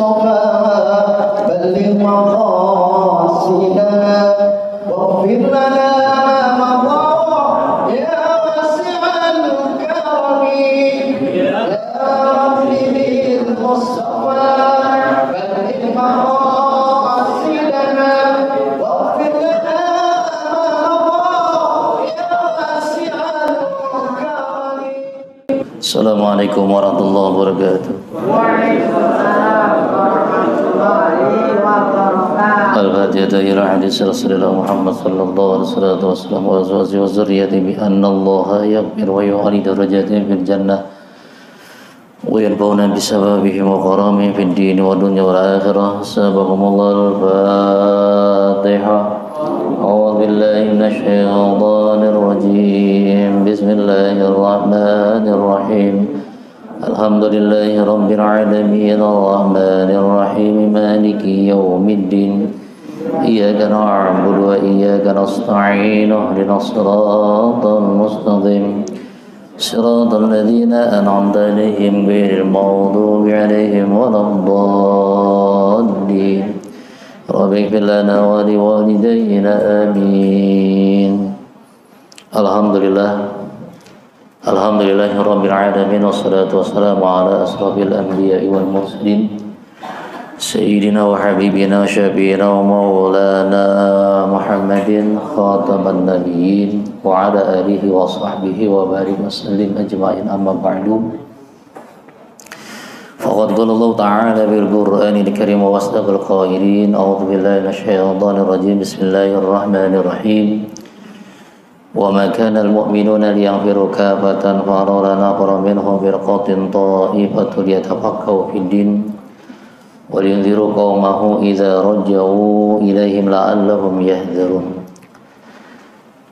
المصطفى بلغ مقاصدنا واغفر لنا ما مضى يا واسع الكرم يا رب بالمصطفى بلغ مقاصدنا واغفر لنا ما مضى يا واسع الكرم. Assalamualaikum warahmatullahi wabarakatuh. Waalaikumsalam warahmatullahi wabarakatuh. Al-Fatihah ila hadis Rasulullah Muhammad sallallahu alaihi wasallam wa azwajihi wa dzurriyyatihi bi anna Allah yaghfir wa yu'ali darajatihim fil jannah wa yanfa'una bi sababihim wa karamihim fid din wa dunya wal akhirah. Sabaqakumullah al-Fatihah. A'udzu billahi minasy syaithanir rajim. Bismillahirrahmanirrahim. Alhamdulillahi rabbil alamin arrahmanir rahim maliki yaumiddin. Iyyaka na'budu wa iyyaka nasta'in. Ihdinas siratal mustaqim. Siratal ladzina an'amta 'alaihim ghairil maghdubi 'alaihim waladdallin. Rabbi ighfir lana wa liwalidayna amin. Alhamdulillahi rabbil alamin wassalatu wassalamu ala asrafil anbiya'i wal mursalin sayyidina wa habibina wa syafi'ina wa maulana Muhammadin khataman nabiyyin wa ala alihi wa sahbihi wa barik wa sallim ajma'in amma ba'du. Faqad qala Allah ta'ala bil Qur'anil Karim wa asdaqal qailin. A'udzu billahi minasy syaithanir rajim. Bismillahirrahmanirrahim. Wa ma kana al-mu'minuna liyanfiru kafatan fa arana nafara minhum firqatin ta'ifatun yatafaqahu fid din wa liyunziru qaumahu idza raja'u ilaihim la'allahum yahdharun.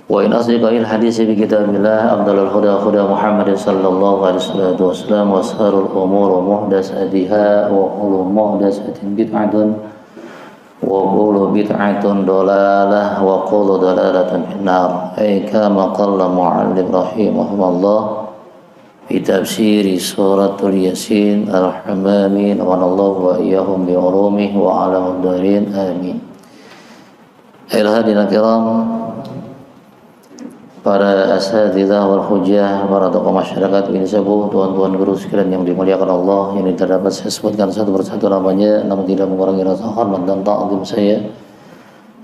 Wa in asdiqal hadisi bi kitabillah afdalul huda huda Muhammadin sallallahu alaihi wasallam wa sarul umur muhdatsatiha wa kullu muhdatsatin bid'atun wa kullu bid'atun dalalah wa kullu dalalatin finnar. Ay kama qala mu'allim rahimahullah fi tafsiri suratul yasin ar-rahmamin wa anallahu wa iyyahum bi ulumihi wa ala muddarin amin. Ayuhal kiram, para asatidzah wal hujjah, para tokoh masyarakat ini sepuh, tuan-tuan guru sekalian yang dimuliakan Allah, yang tidak dapat saya sebutkan satu persatu namanya, namun tidak mengurangi rasa hormat dan ta'zim saya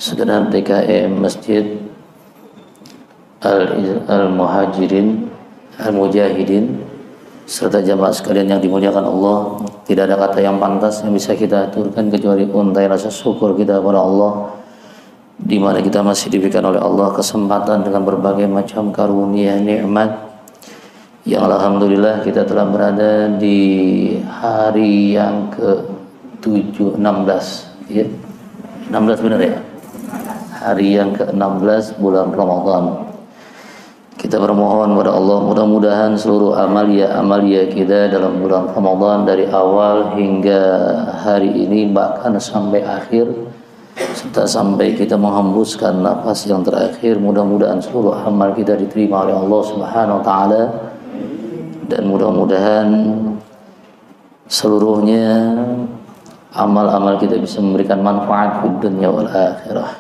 segenap TKM Masjid Al-Muhajirin Al-Mujahidin serta jamaah sekalian yang dimuliakan Allah. Tidak ada kata yang pantas yang bisa kita aturkan kecuali untai rasa syukur kita kepada Allah, di mana kita masih diberikan oleh Allah kesempatan dengan berbagai macam karunia nikmat yang alhamdulillah kita telah berada di hari yang ke-16 ya. 16 benar ya? Hari yang ke-16 bulan Ramadan. Kita bermohon kepada Allah mudah-mudahan seluruh amalia kita dalam bulan Ramadan dari awal hingga hari ini bahkan sampai akhir serta sampai kita menghembuskan nafas yang terakhir, mudah-mudahan seluruh amal kita diterima oleh Allah Subhanahu wa taala, dan mudah-mudahan seluruhnya amal-amal kita bisa memberikan manfaat di dunia wal akhirah.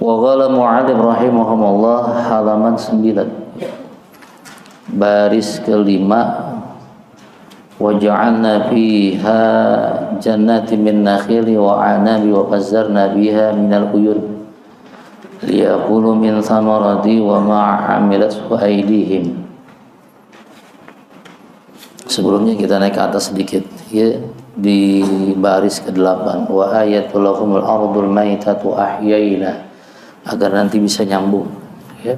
Wa qala mu'allim rahimahumullah halaman 9 baris kelima. وَجَعَلْنَا فِيهَا جَنَّاتٍ مِّن نَّخِيلٍ وَأَعْنَابٍ وَفَجَّرْنَا بِهَا مِنَ الْعُيُونِ لِيَأْكُلُوا مِنْ ثَمَرَاتِهِ وَمَا عَمِلَتْهُ أَيْدِيهِمْ. Sebelumnya kita naik ke atas sedikit ya, di baris ke-8 wa ayatul lahumul ardul maitatu ahyayna, agar nanti bisa nyambung ya.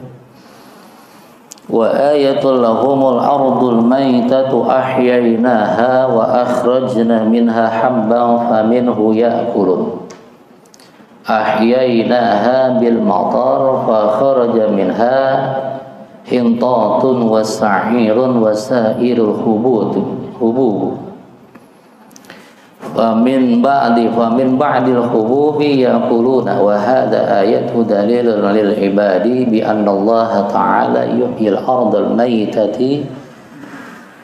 Wa ayatul lahumul ardul maitatu ahyaynaha wa akhrajna minha habban faminhu ya'kulun. Ahyaynaha bil matar fa kharaja minha hintatun wa sa'irun wa sa'irul hubub. Famin ba'dil hububi yaquluna wa hadha ayatu dalilun lil ibadi bi anna Allah ta'ala yuhyil ardal maytati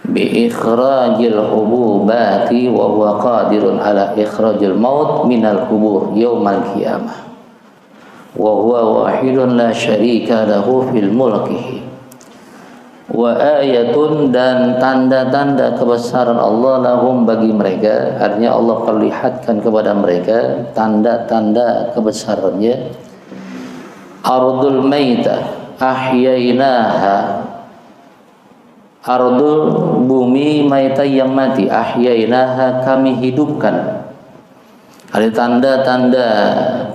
bi ikhrajil hububati wa huwa qadirun ala ikhrajil maut minal kubur yaumal qiyamah wa huwa wahidun la syarika lahu fil mulkihi wa ayatun, dan tanda-tanda kebesaran Allah lahum bagi mereka. Artinya Allah perlihatkan kepada mereka tanda-tanda kebesarannya. Ardul maitah ahyainaha, ardul bumi maitah yang mati, ahyainaha kami hidupkan. Ada tanda-tanda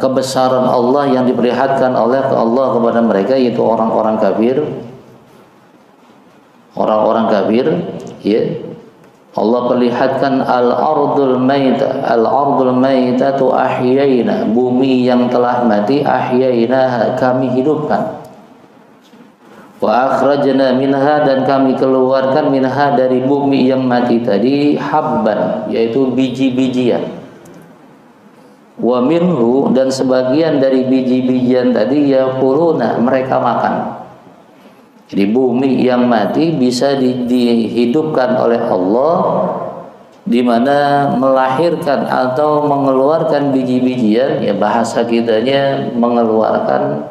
kebesaran Allah yang diperlihatkan oleh Allah kepada mereka, yaitu orang-orang kafir. Orang-orang kafir, ya, Allah perlihatkan al-ardul maitah, al-ardul maitatu ahyaina, bumi yang telah mati, ahyainaha kami hidupkan. Wa akhrajna minha, dan kami keluarkan minha dari bumi yang mati tadi, habban, yaitu biji-bijian. Wa minhu, dan sebagian dari biji-bijian tadi, yaquluna, mereka makan. Jadi bumi yang mati bisa dihidupkan oleh Allah, di mana melahirkan atau mengeluarkan biji-bijian, ya bahasa kitanya mengeluarkan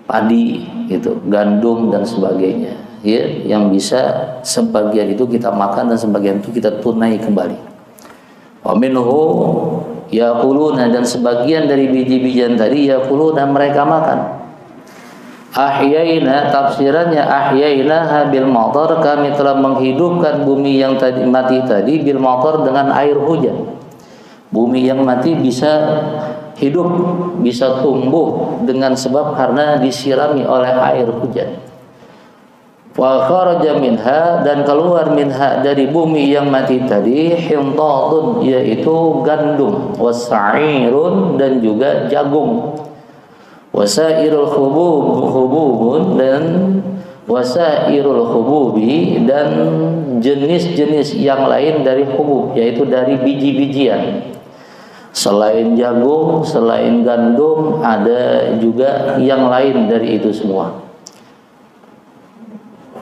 padi, gitu, gandum dan sebagainya, ya, yang bisa sebagian itu kita makan dan sebagian itu kita tunai kembali. Wa minhu yaquluna, dan sebagian dari biji-bijian tadi yaquluna mereka makan. Ahyaina, tafsirannya ahyainaha bil matar, kami telah menghidupkan bumi yang tadi mati tadi bil matar, dengan air hujan. Bumi yang mati bisa hidup, bisa tumbuh dengan sebab karena disirami oleh air hujan. Wa kharaja minha, dan keluar minha dari bumi yang mati tadi, hintatun, yaitu gandum, wasa'irun, dan juga jagung. Wasairul hububun, dan wasairul hububi, dan jenis-jenis yang lain dari hubub, yaitu dari biji-bijian. Selain jagung, selain gandum, ada juga yang lain dari itu semua.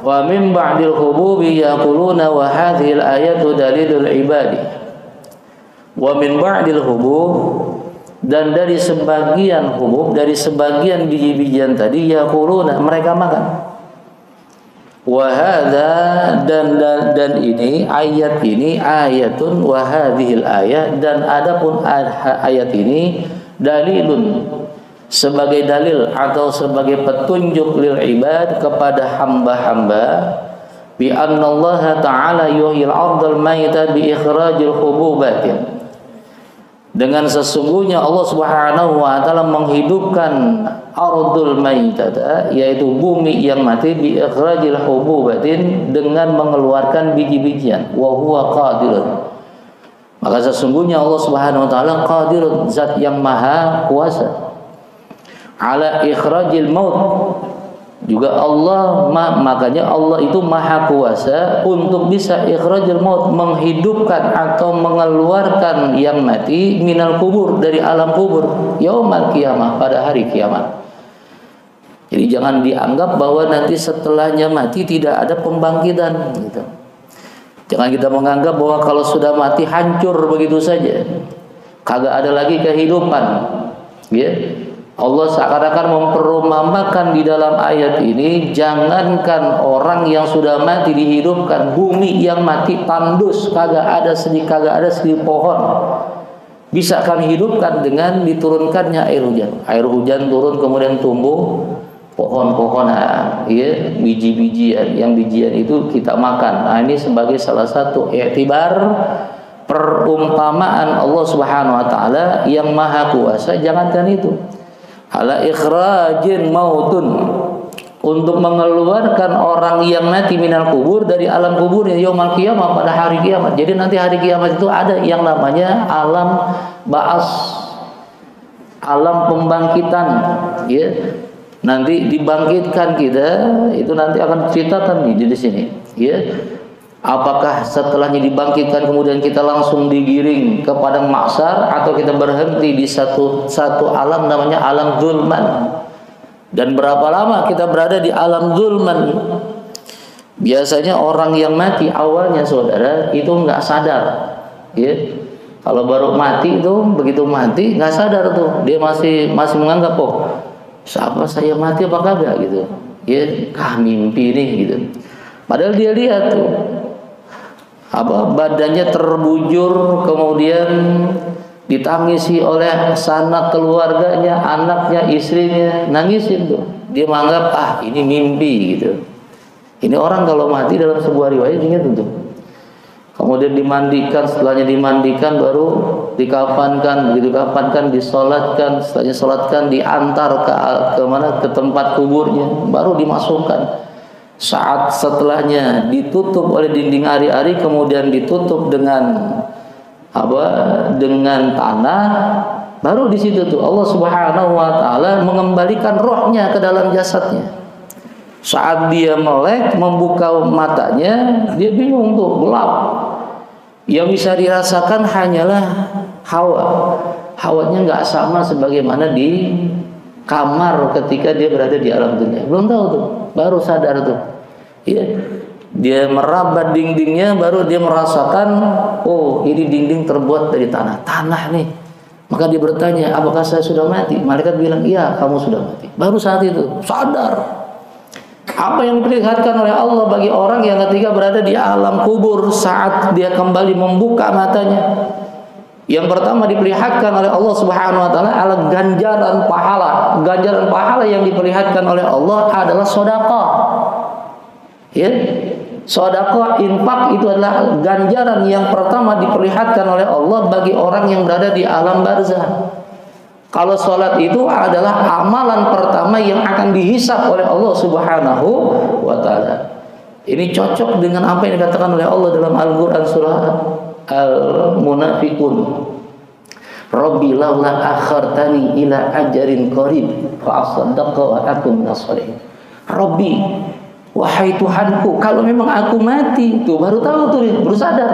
Wa min ba'dil hububi yaquluna wa hadhil ayatu dalilul ibadi. Wa min ba'dil hubub, dan dari sebagian hubub, dari sebagian biji-bijian tadi, yaquluna mereka makan. Wa hadza, dan ini ayat ini, ayatun wa hadhil ayat, dan adapun ayat ini dalilun, sebagai dalil atau sebagai petunjuk lil ibad, kepada hamba-hamba, bi anna Allah ta'ala yuhyil ardal maita bi ikhrajil hububatin, dengan sesungguhnya Allah Subhanahu wa taala menghidupkan ardul maitata, yaitu bumi yang mati, bi ikhrajil hububatin, dengan mengeluarkan biji-bijian. Wa huwa qadirun, maka sesungguhnya Allah Subhanahu wa taala qadirun, zat yang maha kuasa, ala ikhrajil maut, juga Allah, makanya Allah itu maha kuasa untuk bisa ikhrajul maut, menghidupkan atau mengeluarkan yang mati, minal kubur, dari alam kubur, yaumal qiyamah, pada hari kiamat. Jadi jangan dianggap bahwa nanti setelahnya mati tidak ada pembangkitan, gitu. Jangan kita menganggap bahwa kalau sudah mati hancur begitu saja, kagak ada lagi kehidupan, ya. Allah seakan-akan memperumpamakan di dalam ayat ini, jangankan orang yang sudah mati dihidupkan, bumi yang mati tandus, kagak ada sedikit pohon, bisa kami hidupkan dengan diturunkannya air hujan. Air hujan turun, kemudian tumbuh pohon-pohonan, ya, biji-bijian, yang bijian itu kita makan. Nah, ini sebagai salah satu iktibar perumpamaan Allah Subhanahu wa taala yang maha kuasa. Jangankan itu, ala ikhrajin mautun, untuk mengeluarkan orang yang mati minal kubur, dari alam kubur, yaumal qiyamah, pada hari kiamat. Jadi nanti hari kiamat itu ada yang namanya alam ba'as, alam pembangkitan, ya. Nanti dibangkitkan kita, itu nanti akan ceritakan nih di sini, ya. Apakah setelahnya dibangkitkan kemudian kita langsung digiring ke padang mahsyar, atau kita berhenti di satu alam namanya alam zulman, dan berapa lama kita berada di alam zulman, Biasanya orang yang mati awalnya saudara itu nggak sadar, ya. Kalau baru mati itu, begitu mati nggak sadar tuh, dia masih menganggap, oh siapa saya mati apa kagak gitu, ya mimpi nih gitu. Padahal dia lihat tuh badannya terbujur, kemudian ditangisi oleh sanak keluarganya, anaknya, istrinya, nangisin tuh. Dia menganggap ini mimpi gitu. Ini orang kalau mati dalam sebuah riwayat ingat tuh. Kemudian dimandikan, setelahnya dimandikan baru dikafankan, begitu kafankan disolatkan, setelahnya solatkan diantar ke mana, ke tempat kuburnya, baru dimasukkan. Saat setelahnya ditutup oleh dinding ari-ari, kemudian ditutup dengan dengan tanah, baru di situ tuh Allah Subhanahu wa taala mengembalikan rohnya ke dalam jasadnya. Saat dia melek membuka matanya, dia bingung tuh, gelap. Yang bisa dirasakan hanyalah hawa. Hawanya nggak sama sebagaimana di kamar ketika dia berada di alam dunia. Belum tahu tuh, baru sadar tuh. Iya. Dia meraba dindingnya, baru dia merasakan, oh ini dinding terbuat dari tanah nih. Maka dia bertanya, apakah saya sudah mati? Malaikat bilang, iya kamu sudah mati. Baru saat itu sadar. Apa yang diperlihatkan oleh Allah bagi orang yang ketika berada di alam kubur, saat dia kembali membuka matanya, yang pertama diperlihatkan oleh Allah Subhanahu wa taala adalah ganjaran pahala. Ganjaran pahala yang diperlihatkan oleh Allah adalah sedekah. Ya. Sedekah, infak itu adalah ganjaran yang pertama diperlihatkan oleh Allah bagi orang yang berada di alam barzah. Kalau sholat itu adalah amalan pertama yang akan dihisab oleh Allah Subhanahu wa ta'ala. Ini cocok dengan apa yang dikatakan oleh Allah dalam Al-Quran surah Al-Munafiqun. Rabbi laula akhartani ila ajarin qarib fa asaddaqa wa akun minas shalihin. Rabbi, wahai Tuhanku, kalau memang aku mati, tuh baru tahu tuh, baru sadar.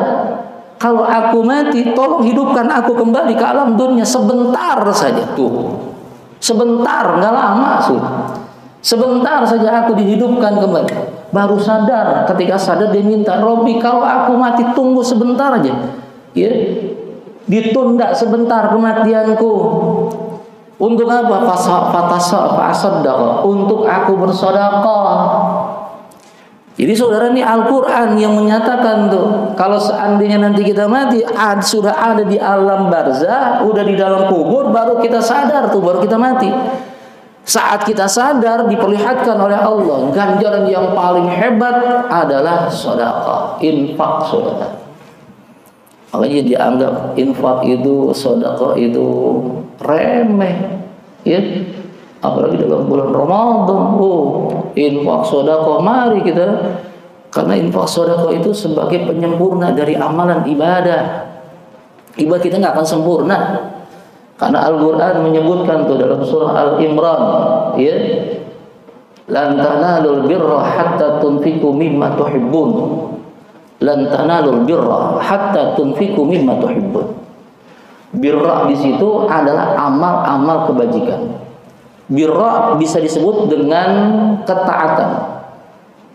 Kalau aku mati, tolong hidupkan aku kembali ke alam dunia sebentar saja tuh. Sebentar, nggak lama sih. Sebentar saja aku dihidupkan kembali. Baru sadar, ketika sadar dia minta, Robbi kalau aku mati tunggu sebentar aja. Ya. Ditunda sebentar kematianku. Untuk apa? Fasaddaqa, untuk aku bersedekah. Jadi saudara, ini Al-Quran yang menyatakan tuh, kalau seandainya nanti kita mati, sudah ada di alam barzah, udah di dalam kubur, baru kita sadar tuh, baru kita mati. Saat kita sadar diperlihatkan oleh Allah, ganjaran yang paling hebat adalah sedekah, infak saudara. Makanya dianggap infak itu, sedekah itu remeh, ya. Apalagi dalam bulan Ramadan, infak sedekah, mari kita, karena infak sedekah itu sebagai penyempurna dari amalan ibadah. Ibadah kita nggak akan sempurna, karena Al-Quran menyebutkan tuh dalam surah Al-Imran, ya, lan tanalul birra hatta tunfiqu mimma tuhibbun, lan tanalul birra hatta tunfiqu mimma tuhibbun. Birra di situ adalah amal-amal kebajikan. Birra bisa disebut dengan ketaatan,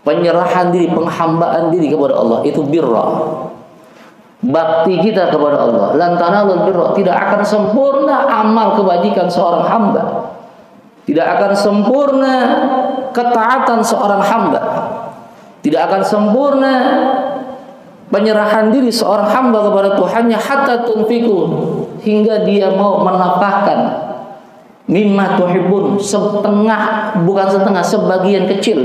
penyerahan diri, penghambaan diri kepada Allah, itu birra. Bakti kita kepada Allah, lan tanalul birra, tidak akan sempurna amal kebajikan seorang hamba, tidak akan sempurna ketaatan seorang hamba, tidak akan sempurna penyerahan diri seorang hamba kepada Tuhannya hatta tunfiqu, hingga dia mau menafkahkan mimma tuhibbun, setengah, bukan setengah, sebagian kecil.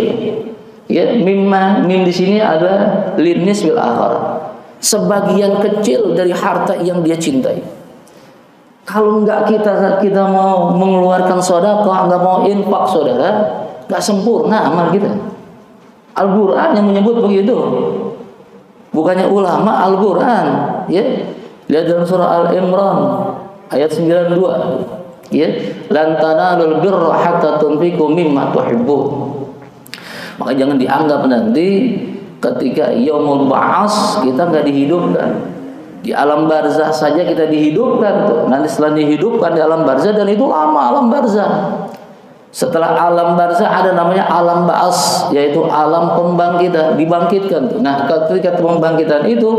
Ya, mimma, mim di sini ada linis bil akhar, sebagian kecil dari harta yang dia cintai. Kalau enggak kita mau mengeluarkan sedekah, enggak mau infak saudara, enggak sempurna amal kita. Al-Quran yang menyebut begitu, bukannya ulama, Al-Quran. Ya, lihat dalam surah Al-Imran ayat 92. Ya, lan tanalul birra hatta tunfiqu mimma tuhibbun. Maka jangan dianggap nanti ketika yaumul ba'ats kita nggak dihidupkan. Di alam barzah saja kita dihidupkan tuh. Nanti setelah dihidupkan di alam barzah, dan itu lama alam barzah. Setelah alam barzah ada namanya alam ba'as, yaitu alam pembangkitan, dibangkitkan. Nah, ketika pembangkitan itu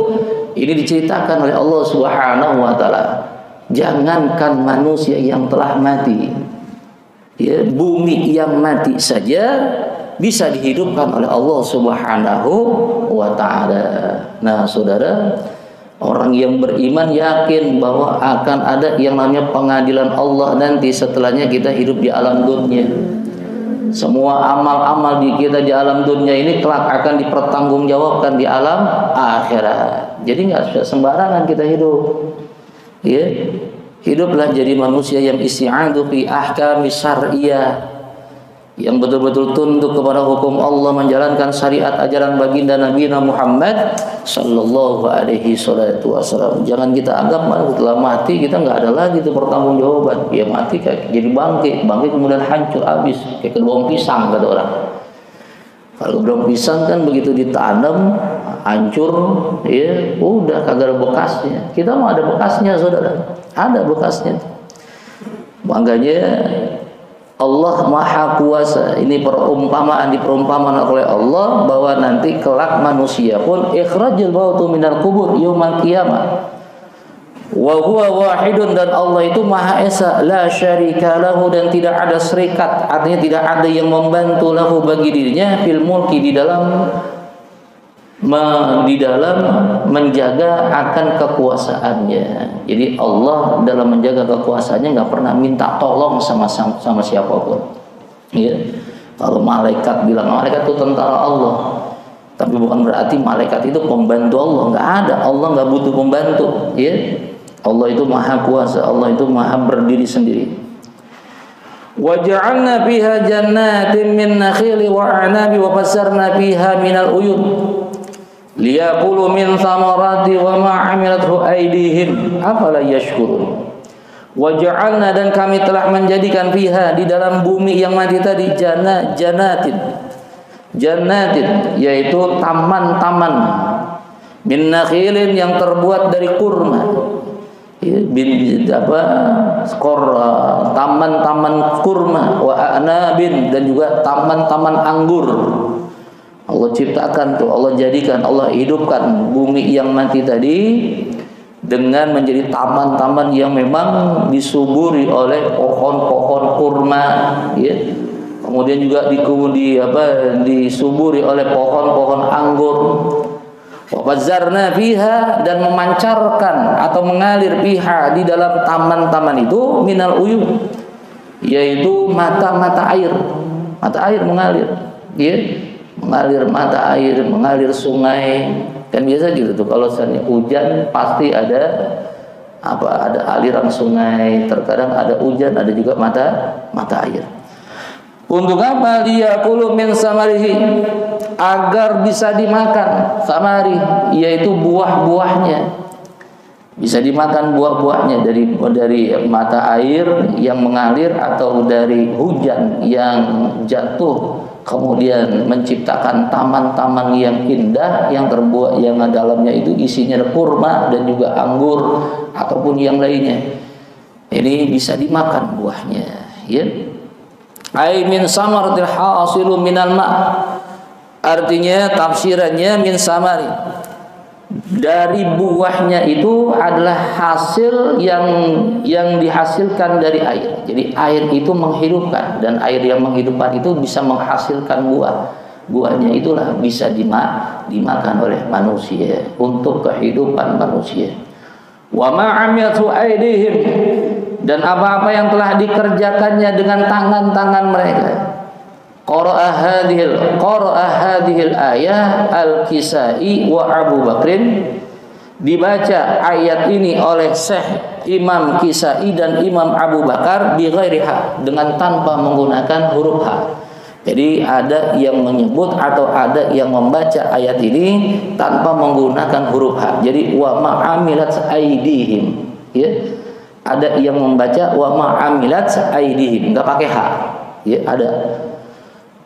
ini diceritakan oleh Allah Subhanahu wa taala. Jangankan manusia yang telah mati, ya, bumi yang mati saja bisa dihidupkan oleh Allah Subhanahu wa taala. Nah, saudara, orang yang beriman yakin bahwa akan ada yang namanya pengadilan Allah nanti setelahnya kita hidup di alam dunia. Semua amal-amal di kita di alam dunia ini kelak akan dipertanggungjawabkan di alam akhirat. Jadi nggak sembarangan kita hidup. Ya, hiduplah jadi manusia yang isti'adu fi ahkami syar'iyyah, yang betul-betul tunduk kepada hukum Allah, menjalankan syariat ajaran baginda Nabi Muhammad sallallahu alaihi wasallam. Jangan kita anggap setelah mati kita nggak ada lagi itu pertanggungjawaban. Ya mati kayak jadi bangkit kemudian hancur habis kayak daun pisang kata orang. Kalau daun pisang kan begitu ditanam hancur, ya udah kagak ada bekasnya. Kita mau ada bekasnya, saudara. Ada bekasnya. Makanya Allah Maha Kuasa. Ini diperumpamaan oleh Allah bahwa nanti kelak manusia pun ikhrajul mautu minal kubur yaumal qiyamah. Wa huwa wahidun, dan Allah itu Maha Esa, la syarika lahu, dan tidak ada serikat, artinya tidak ada yang membantu lahu bagi dirinya fil mulki di dalam menjaga akan kekuasaannya. Jadi Allah dalam menjaga kekuasaannya nggak pernah minta tolong sama siapapun. Ya. Kalau malaikat bilang malaikat itu tentara Allah, tapi bukan berarti malaikat itu pembantu Allah. Nggak ada. Allah nggak butuh pembantu. Ya. Allah itu Maha Kuasa. Allah itu Maha berdiri sendiri. Waja'alna fiha jannatin min nakhili wa a'nabi wa fassarna fiha minal uyun liyaqulu min thamarati wa ma 'amilathu aydihim afala yashkurun. Waja'alna, dan kami telah menjadikan fiha di dalam bumi yang mati tadi jannatin, yaitu taman-taman min nakhilin yang terbuat dari kurma. Taman-taman kurma wa a'nabin, dan juga taman-taman anggur. Allah ciptakan tuh, Allah jadikan, Allah hidupkan bumi yang mati tadi dengan menjadi taman-taman yang memang disuburi oleh pohon-pohon kurma, ya. Kemudian juga disuburi oleh pohon-pohon anggur. Wazarna fiha, dan memancarkan atau mengalir fiha di dalam taman-taman itu minal uyun, yaitu mata-mata air. Mata air mengalir, ya. Mengalir mata air, mengalir sungai. Kan biasa gitu tuh, kalau misalnya hujan pasti ada aliran sungai, terkadang ada hujan, ada juga mata air. Untuk apa? Liyaqulu min samarihi, agar bisa dimakan samari, yaitu buah-buahnya. Bisa dimakan buah-buahnya dari mata air yang mengalir atau dari hujan yang jatuh, kemudian menciptakan taman-taman yang indah yang terbuat, yang dalamnya itu isinya kurma dan juga anggur ataupun yang lainnya. Ini bisa dimakan buahnya, ya. Ai min samaratil hasilu minal ma', artinya tafsirannya min samari, dari buahnya itu adalah hasil yang dihasilkan dari air. Jadi air itu menghidupkan, dan air yang menghidupkan itu bisa menghasilkan buah. Buahnya itulah bisa dimakan oleh manusia untuk kehidupan manusia. Wa ma 'amilatu aydihim, dan apa-apa yang telah dikerjakannya dengan tangan-tangan mereka. Qara'a hadhil ayah Al-Kisai wa Abu Bakrin, dibaca ayat ini oleh Syekh Imam Kisai dan Imam Abu Bakar bi ghairi ha, dengan tanpa menggunakan huruf ha. Jadi ada yang menyebut atau ada yang membaca ayat ini tanpa menggunakan huruf ha. Jadi wa ma'amilat aidihim, ya. Ada yang membaca wa ma'amilat aidihim, enggak pakai ha. Ya, ada.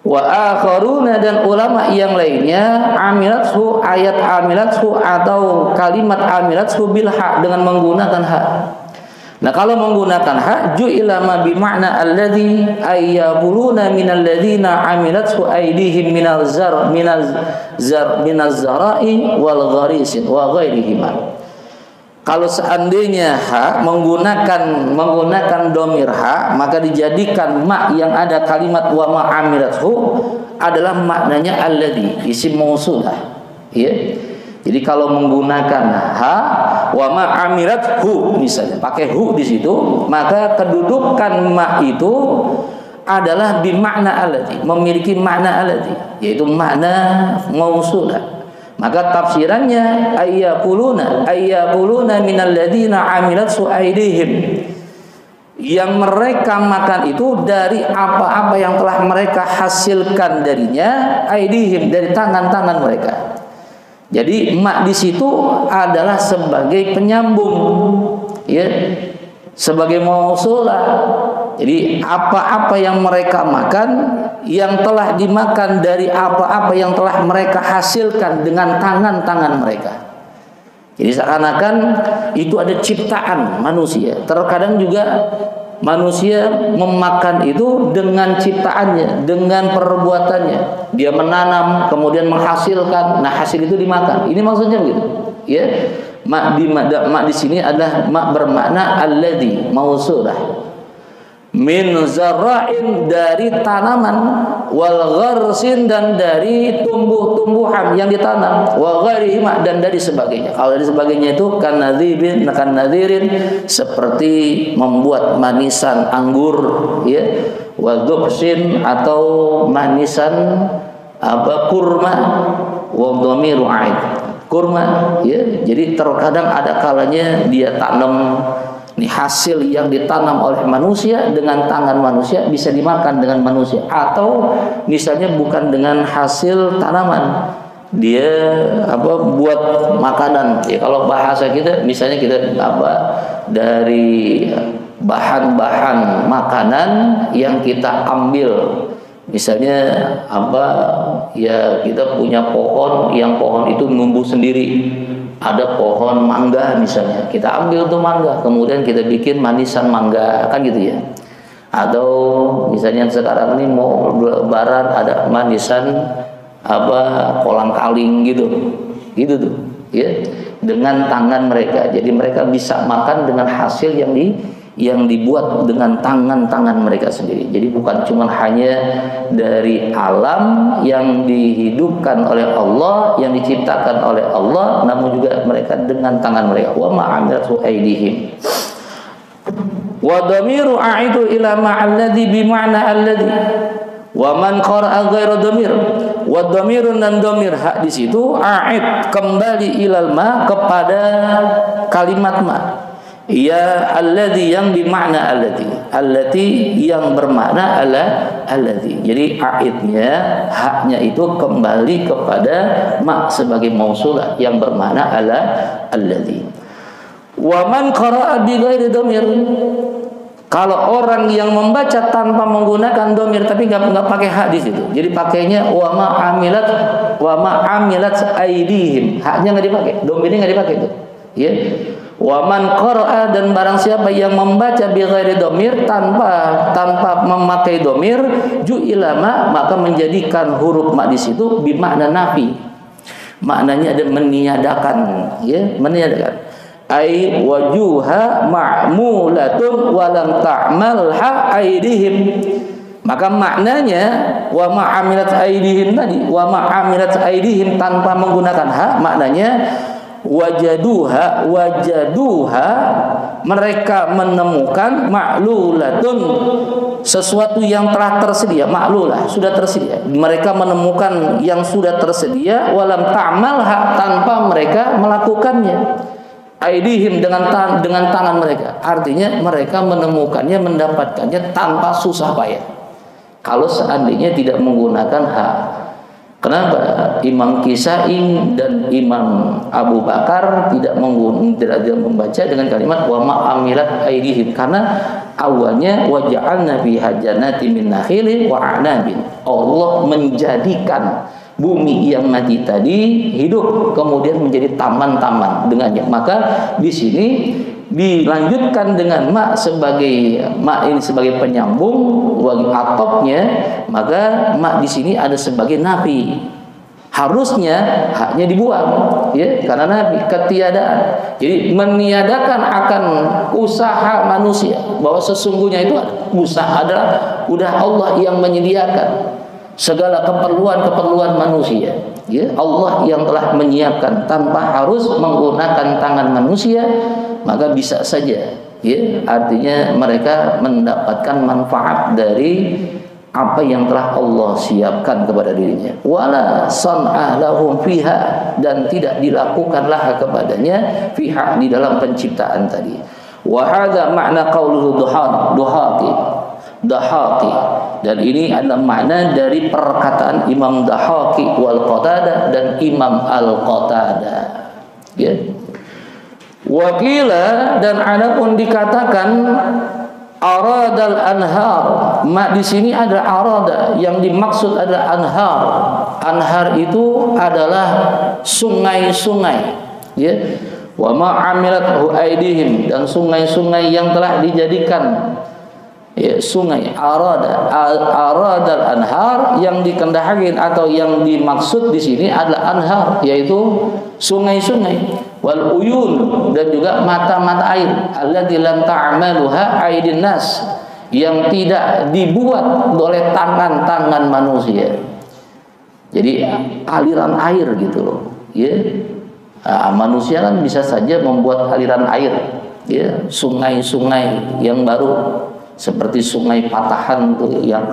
Wa akharuna, dan ulama yang lainnya amilathu, ayat amilathu atau kalimat amilathu bil ha, dengan menggunakan ha. Nah, kalau menggunakan ha ju'ila ma bi ma'na alladzi ayyabuluna minal ladzina amilathu aydihim minaz zara'i wal gharisin wa ghairihima. Kalau seandainya ha menggunakan domir ha, maka dijadikan ma yang ada kalimat wa ma amilathu adalah maknanya alladzi, isim mausulah, ya. Jadi kalau menggunakan ha wa ma amilathu misalnya pakai hu di situ, maka kedudukan ma itu adalah bimakna alladzi, memiliki makna alladzi, yaitu makna mausulah. Maka tafsirannya ayyaquluna minal ladzina amilatsu aydihim, yang mereka makan itu dari apa-apa yang telah mereka hasilkan darinya, aydihim, dari tangan-tangan mereka. Jadi mak di situ adalah sebagai penyambung, ya, sebagai mausulah. Jadi apa-apa yang mereka makan, yang telah dimakan dari apa-apa yang telah mereka hasilkan dengan tangan-tangan mereka. Jadi seakan-akan itu ada ciptaan manusia. Terkadang juga manusia memakan itu dengan ciptaannya, dengan perbuatannya. Dia menanam, kemudian menghasilkan. Nah, hasil itu dimakan. Ini maksudnya begitu, ya. Mak di sini adalah mak bermakna alladzi, mausulah. Min zara'in, dari tanaman, wal gharsin, dan dari tumbuh-tumbuhan yang ditanam, wa ghairihima, dan dari sebagainya. Kalau dari sebagainya itu kan nadhirin, seperti membuat manisan anggur, ya, wa dhubsin, atau manisan kurma, wa dhamiru aid, kurma, ya. Jadi terkadang ada kalanya dia tanam. Ini hasil yang ditanam oleh manusia dengan tangan manusia bisa dimakan dengan manusia, atau misalnya bukan dengan hasil tanaman, dia buat makanan. Ya, kalau bahasa kita misalnya kita dari bahan-bahan makanan yang kita ambil, misalnya ya kita punya pohon, yang pohon itu numbuh sendiri. Ada pohon mangga misalnya, kita ambil tuh mangga, kemudian kita bikin manisan mangga, kan gitu ya. Atau misalnya sekarang ini mau lebaran ada manisan kolang kaling gitu tuh, ya, dengan tangan mereka. Jadi mereka bisa makan dengan hasil yang dibuat dengan tangan-tangan mereka sendiri. Jadi bukan cuma hanya dari alam yang dihidupkan oleh Allah, yang diciptakan oleh Allah, namun juga mereka dengan tangan mereka. Wa ma'amilatu aydihim. Wa dhamiru a'idu ila ma'alladhi bima'na alladhi. Wa man qara'a ghairu dhamir. Wa dhamirun, dan dhamir hak di situ a'id, kembali ilal ma, kepada kalimat ma. Ya alladzi, yang bimakna allati yang bermakna alladzi. Jadi aidnya, haknya itu kembali kepada ma sebagai mausulah yang bermakna alladzi. Wa man qara'a bi ghairi dhamir, kalau orang yang membaca tanpa menggunakan dhamir, tapi enggak pakai hak di situ. Jadi pakainya wa ma amilat aidihim, haknya enggak dipakai, dhamirnya enggak dipakai itu. Ya. Wa man qara'a, dan barang siapa yang membaca bi ghairi dhamir, tanpa memakai dhamir, ju'ila ma, maka menjadikan huruf ma di situ bi makna nafi. Maknanya ada meniadakan, ya, meniadakan. Ai wajuha ma'mulatun wa lam ta'malha aidihim. Maka maknanya wa ma'amilat aidihim tadi, wa ma'amilat aidihim tanpa menggunakan ha, maknanya wajaduha, mereka menemukan ma'lulatun, sesuatu yang telah tersedia, ma'lulah, sudah tersedia. Mereka menemukan yang sudah tersedia, walam ta'malha, tanpa mereka melakukannya. Aidihim, dengan tangan mereka. Artinya mereka menemukannya, mendapatkannya tanpa susah payah. Kalau seandainya tidak menggunakan hak. Kenapa Imam Kisai dan Imam Abu Bakar tidak membaca dengan kalimat wa ma'amilat aidihim? Karena awalnya waja'alna fiha jannatin min nakhilin wa a'nabin. Allah menjadikan bumi yang mati tadi hidup, kemudian menjadi taman-taman dengannya. Maka di sini dilanjutkan dengan ma ini sebagai penyambung bagi atopnya, maka ma di sini ada sebagai nafi. Harusnya haknya dibuang, ya, karena nafi ketiadaan. Jadi meniadakan akan usaha manusia, bahwa sesungguhnya itu usaha adalah udah Allah yang menyediakan segala keperluan manusia. Ya, Allah yang telah menyiapkan tanpa harus menggunakan tangan manusia, maka bisa saja, ya, artinya mereka mendapatkan manfaat dari apa yang telah Allah siapkan kepada dirinya. Wala san'a lahum fiha, dan tidak dilakukanlah kepadanya fiha di dalam penciptaan tadi. Wa hadza makna qauluhu Dahaki, dan ini adalah makna dari perkataan Imam Dahaki wal Qatadah dan Imam Al-Qatadah, ya. Wakila, dan adapun dikatakan aradal anhar, mak di sini ada arada, yang dimaksud adalah anhar. Anhar itu adalah sungai-sungai, ya. Wa ma amilathu aidihim, dan sungai-sungai yang telah dijadikan, ya, sungai. Aradal anhar, yang dikehendaki atau yang dimaksud di sini adalah anhar, yaitu sungai-sungai. Wal uyun, dan juga mata-mata air. Allati lam ta'maluha aydin nas, yang tidak dibuat oleh tangan-tangan manusia. Jadi aliran air gitu loh, ya. Manusia kan bisa saja membuat aliran air, ya, sungai-sungai yang baru. Seperti sungai Patahan tuh, yang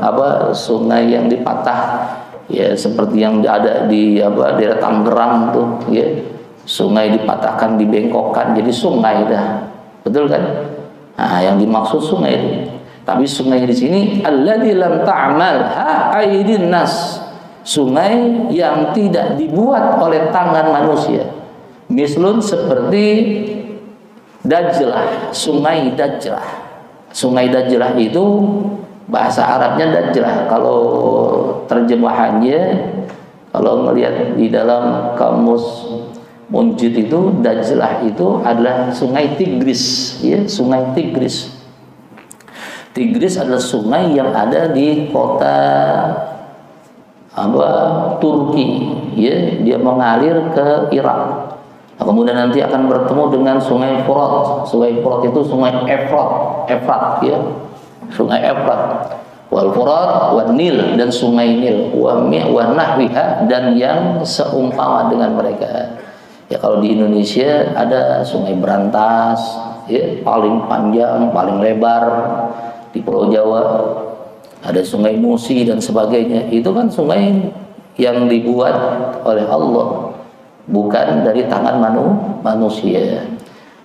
sungai yang dipatah, ya, seperti yang ada di daerah Tangerang tuh, ya, sungai dipatahkan, dibengkokkan jadi sungai dah, betul kan? Nah, yang dimaksud sungai itu. Tapi sungai di sini alladzi lam ta'malha aydin nas, sungai yang tidak dibuat oleh tangan manusia. Mislun, seperti Dajlah, sungai Dajlah. Sungai Dajlah itu bahasa Arabnya Dajlah. Kalau terjemahannya, kalau melihat di dalam kamus Munjid itu, Dajlah itu adalah sungai Tigris, ya, sungai Tigris. Tigris adalah sungai yang ada di kota Turki, ya, dia mengalir ke Irak. Nah, kemudian nanti akan bertemu dengan sungai Furat. Sungai Furat itu sungai Efrat, ya, sungai Efrat. Wal Furat, wal Nil, dan sungai Nil, wa nahwiha, dan yang seumpama dengan mereka. Ya, kalau di Indonesia ada sungai Berantas, ya, paling panjang, paling lebar. Di Pulau Jawa ada sungai Musi dan sebagainya. Itu kan sungai yang dibuat oleh Allah, bukan dari tangan manusia.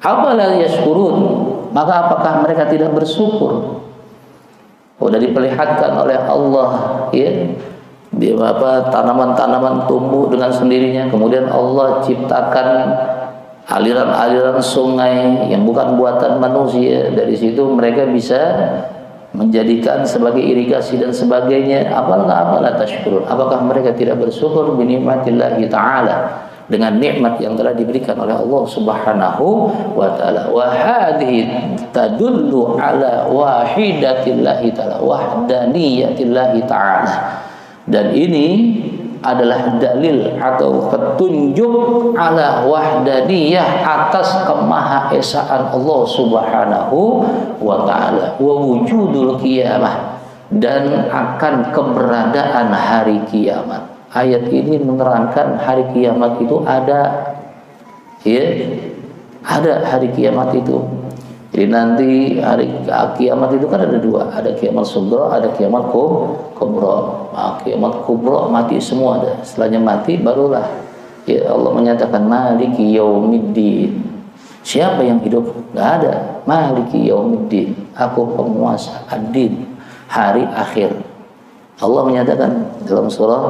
Apala yashkurun, maka apakah mereka tidak bersyukur? Sudah diperlihatkan oleh Allah, ya, di tanaman-tanaman tumbuh dengan sendirinya. Kemudian Allah ciptakan aliran-aliran sungai yang bukan buatan manusia. Dari situ mereka bisa menjadikan sebagai irigasi dan sebagainya. Apala tashkurun, apakah mereka tidak bersyukur bi nikmatillahi ta'ala, dengan nikmat yang telah diberikan oleh Allah Subhanahu wa taala. Wa hadhihi tadullu ala wahidatillahi taala, wahdaniyatillahi taala. Dan ini adalah dalil atau petunjuk ala wahdaniyah, atas kemahaesaan Allah Subhanahu wa taala, wa wujudul qiyamah, dan akan keberadaan hari kiamat. Ayat ini menerangkan hari kiamat itu ada, ya, ada hari kiamat itu. Jadi nanti hari kiamat itu kan ada dua, ada kiamat sughra, ada kiamat kubra. Nah, kiamat kubra mati semua ada. Setelahnya mati barulah, ya, Allah menyatakan maliki yaumiddin. Siapa yang hidup? Nggak ada. Maliki yaumiddin, aku penguasa ad-din, hari akhir. Allah menyatakan dalam surah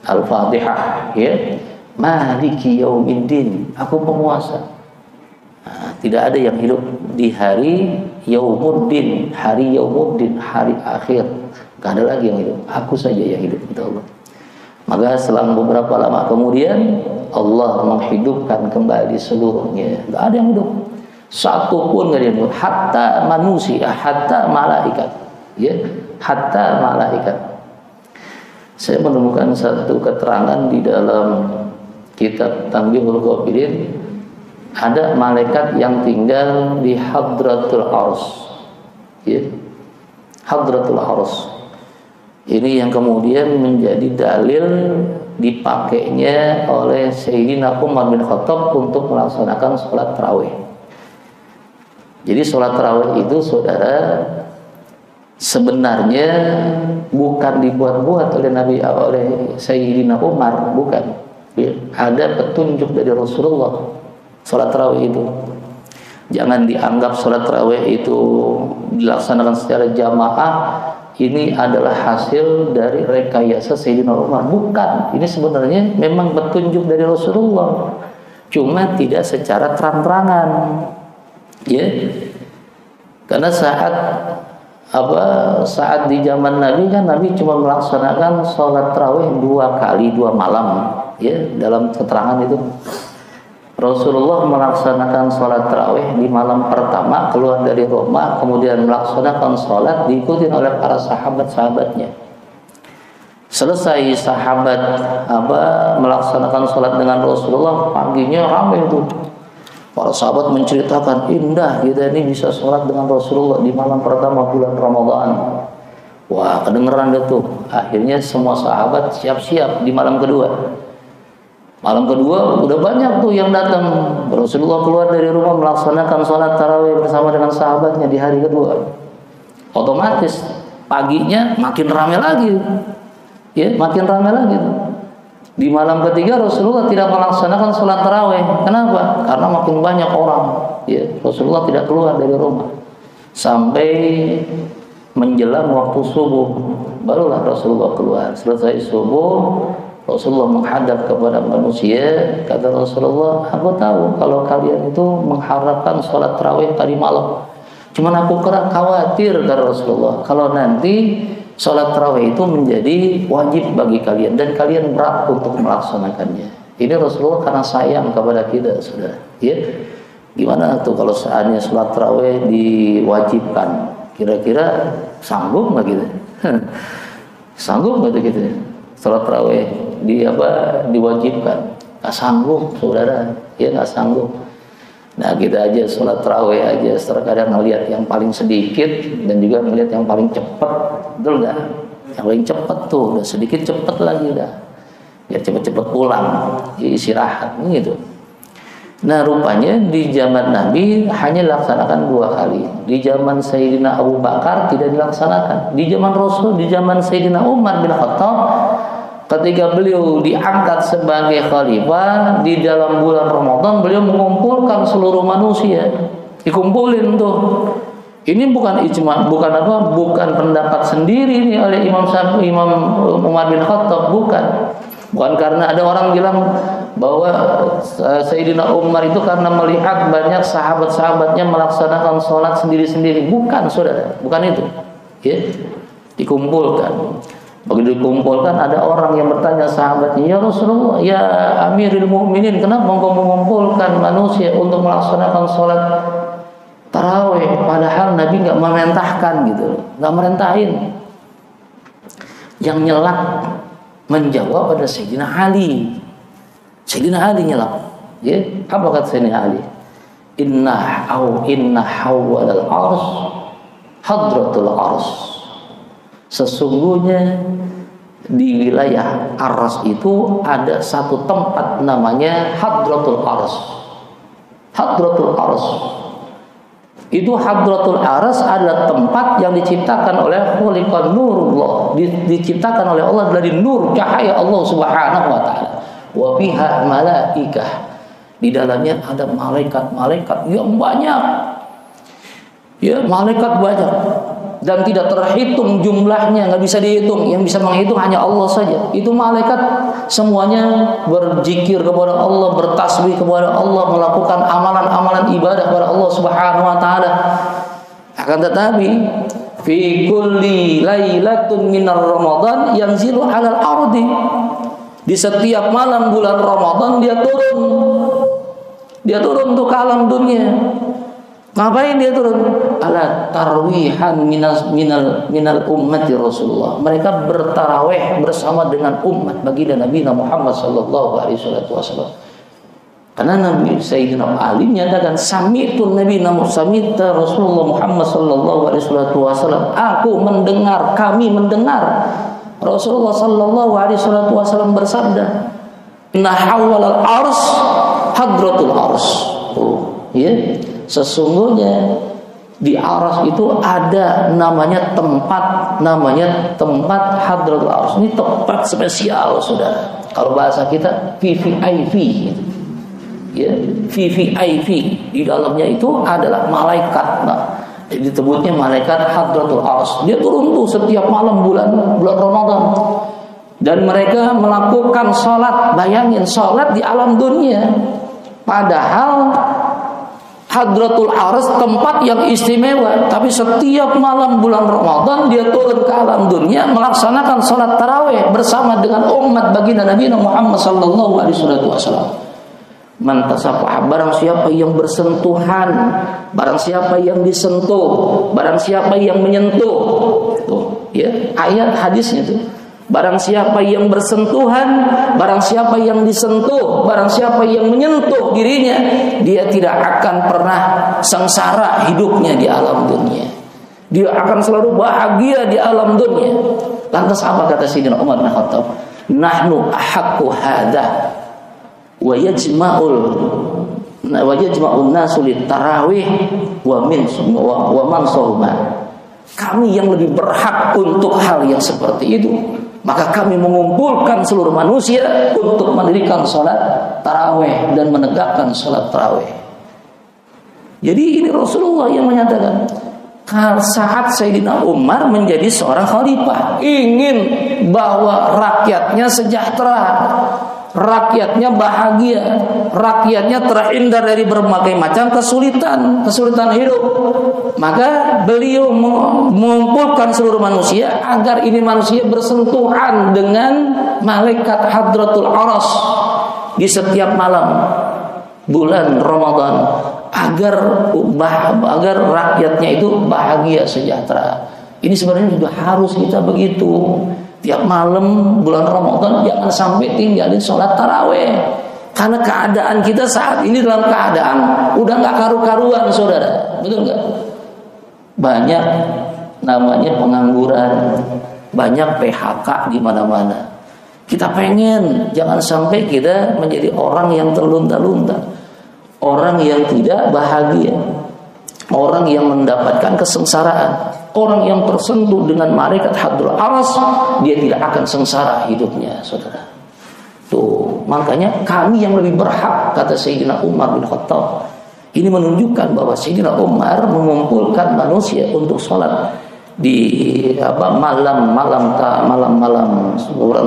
Al-Fatihah, ya, maliki yaumiddin, aku penguasa. Nah, tidak ada yang hidup di hari yaumuddin, hari yaumuddin, hari akhir. Gak ada lagi yang hidup, aku saja yang hidup, kata Allah. Maka selang beberapa lama kemudian Allah menghidupkan kembali seluruhnya. Gak ada yang hidup. Satu pun nggak ada. Hatta manusia, hatta malaikat, ya, hatta malaikat. Saya menemukan satu keterangan di dalam kitab Tanbihul Ghafilin, ada malaikat yang tinggal di Hadratul Arsy, ya, Hadratul Arsy. Ini yang kemudian menjadi dalil dipakainya oleh Sayyidina Umar bin Khattab untuk melaksanakan sholat tarawih. Jadi sholat tarawih itu, saudara, sebenarnya bukan dibuat-buat oleh Nabi, oleh Sayyidina Umar, bukan. Ada petunjuk dari Rasulullah sholat tarawih itu. Jangan dianggap sholat tarawih itu dilaksanakan secara jamaah. Ini adalah hasil dari rekayasa Sayyidina Umar. Bukan. Ini sebenarnya memang petunjuk dari Rasulullah, cuma tidak secara terang-terangan, ya. Karena saat di zaman Nabi kan, Nabi cuma melaksanakan sholat tarawih 2 kali 2 malam, ya. Dalam keterangan itu Rasulullah melaksanakan sholat tarawih di malam pertama keluar dari rumah, kemudian melaksanakan sholat diikuti oleh para sahabat-sahabatnya. Selesai sahabat melaksanakan sholat dengan Rasulullah, paginya ramai itu. Para sahabat menceritakan, indah kita ini bisa sholat dengan Rasulullah di malam pertama bulan Ramadan. Wah, kedengeran gitu. Akhirnya semua sahabat siap-siap di malam kedua. Malam kedua udah banyak tuh yang datang. Rasulullah keluar dari rumah melaksanakan sholat tarawih bersama dengan sahabatnya di hari kedua. Otomatis paginya makin ramai lagi, ya, makin ramai lagi. Di malam ketiga Rasulullah tidak melaksanakan sholat tarawih. Kenapa? Karena makin banyak orang, ya. Rasulullah tidak keluar dari rumah sampai menjelang waktu subuh, barulah Rasulullah keluar. Selesai subuh, Rasulullah menghadap kepada manusia. Kata Rasulullah, aku tahu kalau kalian itu mengharapkan sholat tarawih tadi malam. Cuman aku khawatir, kata Rasulullah, kalau nanti sholat tarawih itu menjadi wajib bagi kalian dan kalian berat untuk melaksanakannya. Ini Rasulullah karena sayang kepada kita, saudara. Ya, gimana tuh kalau seandainya sholat tarawih diwajibkan? Kira-kira sanggup nggak kita? Sanggup nggak kita? Sholat tarawih diwajibkan? Nggak sanggup, saudara. Ya, nggak sanggup. Nah, kita aja sholat tarawih aja terkadang melihat yang paling sedikit dan juga melihat yang paling cepat, betul nggak? Yang paling cepat tuh udah sedikit, cepat lagi udah, biar cepat-cepat pulang, istirahat gitu. Nah, rupanya di zaman Nabi hanya dilaksanakan 2 kali. Di zaman Sayyidina Abu Bakar tidak dilaksanakan. Di zaman Rasul, di zaman Sayyidina Umar bin Khattab, ketika beliau diangkat sebagai khalifah di dalam bulan Ramadan, beliau mengumpulkan seluruh manusia, dikumpulin tuh. Ini bukan ijma, bukan pendapat sendiri nih oleh Imam Umar bin Khattab, bukan karena ada orang bilang bahwa Sayyidina Umar itu karena melihat banyak sahabat-sahabatnya melaksanakan sholat sendiri-sendiri. Bukan, saudara, bukan itu, ya. Dikumpulkan. Begitu dikumpulkan, ada orang yang bertanya sahabatnya, ya Rasulullah, ya Amirul Mukminin, kenapa engkau mengumpulkan manusia untuk melaksanakan sholat tarawih, padahal Nabi nggak memerintahkan gitu, nggak merintahin. Yang nyelak menjawab pada Sayyidina Ali. Sayyidina Ali nyelak, ya, apa kata Sayyidina Ali? Inna hawwal al-ars hadratul ars. Sesungguhnya di wilayah Aras itu ada satu tempat namanya Hadratul Aras. Hadratul Aras. Itu Hadratul Aras adalah tempat yang diciptakan oleh Khaliqan Nurullah, diciptakan oleh Allah dari nur cahaya Allah Subhanahu wa taala. Wa fiha malaikah. Di dalamnya ada malaikat-malaikat yang banyak. Ya, malaikat banyak. Dan tidak terhitung jumlahnya, nggak bisa dihitung. Yang bisa menghitung hanya Allah saja. Itu malaikat semuanya berzikir kepada Allah, bertasbih kepada Allah, melakukan amalan-amalan ibadah kepada Allah Subhanahu wa taala. Akan tetapi fi kulli lailatun minar Ramadan yanzilu 'alal ardi. Di setiap malam bulan Ramadan dia turun. Dia turun untuk ke alam dunia. Ngapain dia turun? Ala tarwihan minal ummati Rasulullah. Mereka bertarawih bersama dengan umat baginda Nabi Muhammad sallallahu alaihi wasallam. Karena Nabi Sayyidina Ali menyatakan sami'tu Nabi Samita Rasulullah Muhammad sallallahu alaihi wasallam. Aku mendengar, kami mendengar Rasulullah sallallahu alaihi wasallam bersabda, "Inna hawwalal ars hadratul ars." Oh, ya. Sesungguhnya di aras itu ada namanya tempat hadratul ars. Ini tempat spesial, saudara. Kalau bahasa kita VVIP gitu. Ya, VVIP di dalamnya itu adalah malaikat. Nah, disebutnya malaikat hadratul ars. Dia turun tuh setiap malam bulan Ramadan. Dan mereka melakukan sholat. Bayangin, sholat di alam dunia. Padahal Hadratul Ars tempat yang istimewa, tapi setiap malam bulan Ramadan dia turun ke alam dunia melaksanakan sholat tarawih bersama dengan umat baginda Nabi Muhammad sallallahu alaihi wasallam. Man tasaffaha, barang siapa yang bersentuhan, barang siapa yang disentuh, barang siapa yang menyentuh. Tuh, ya, ayat hadisnya tuh. Barang siapa yang bersentuhan, barang siapa yang disentuh, barang siapa yang menyentuh dirinya, dia tidak akan pernah sengsara hidupnya di alam dunia. Dia akan selalu bahagia di alam dunia. Lantas apa kata Sayyidina Umar bin Khattab? Nahnu ahaqqu hadza wa yajma'un nasu lit-tarawih wa man sawma. Kami yang lebih berhak untuk hal yang seperti itu. Maka kami mengumpulkan seluruh manusia untuk mendirikan sholat tarawih dan menegakkan sholat tarawih. Jadi ini Rasulullah yang menyatakan, saat Sayyidina Umar menjadi seorang khalifah, ingin bahwa rakyatnya sejahtera, rakyatnya bahagia, rakyatnya terhindar dari berbagai macam kesulitan hidup. Maka beliau mengumpulkan seluruh manusia agar ini manusia bersentuhan dengan malaikat hadratul ars di setiap malam bulan Ramadan, agar rakyatnya itu bahagia sejahtera. Ini sebenarnya juga harus kita begitu. Tiap malam bulan Ramadan jangan sampai tinggalin sholat tarawih. Karena keadaan kita saat ini dalam keadaan udah gak karu-karuan, saudara. Betul gak? Banyak namanya pengangguran, banyak PHK di mana-mana. Kita pengen jangan sampai kita menjadi orang yang terlunta-lunta, orang yang tidak bahagia, orang yang mendapatkan kesengsaraan, orang yang tersentuh dengan malaikat hadratul ars, dia tidak akan sengsara hidupnya, saudara. Tuh, makanya kami yang lebih berhak, kata Sayyidina Umar bin Khattab. Ini menunjukkan bahwa Sayyidina Umar mengumpulkan manusia untuk sholat di malam bulan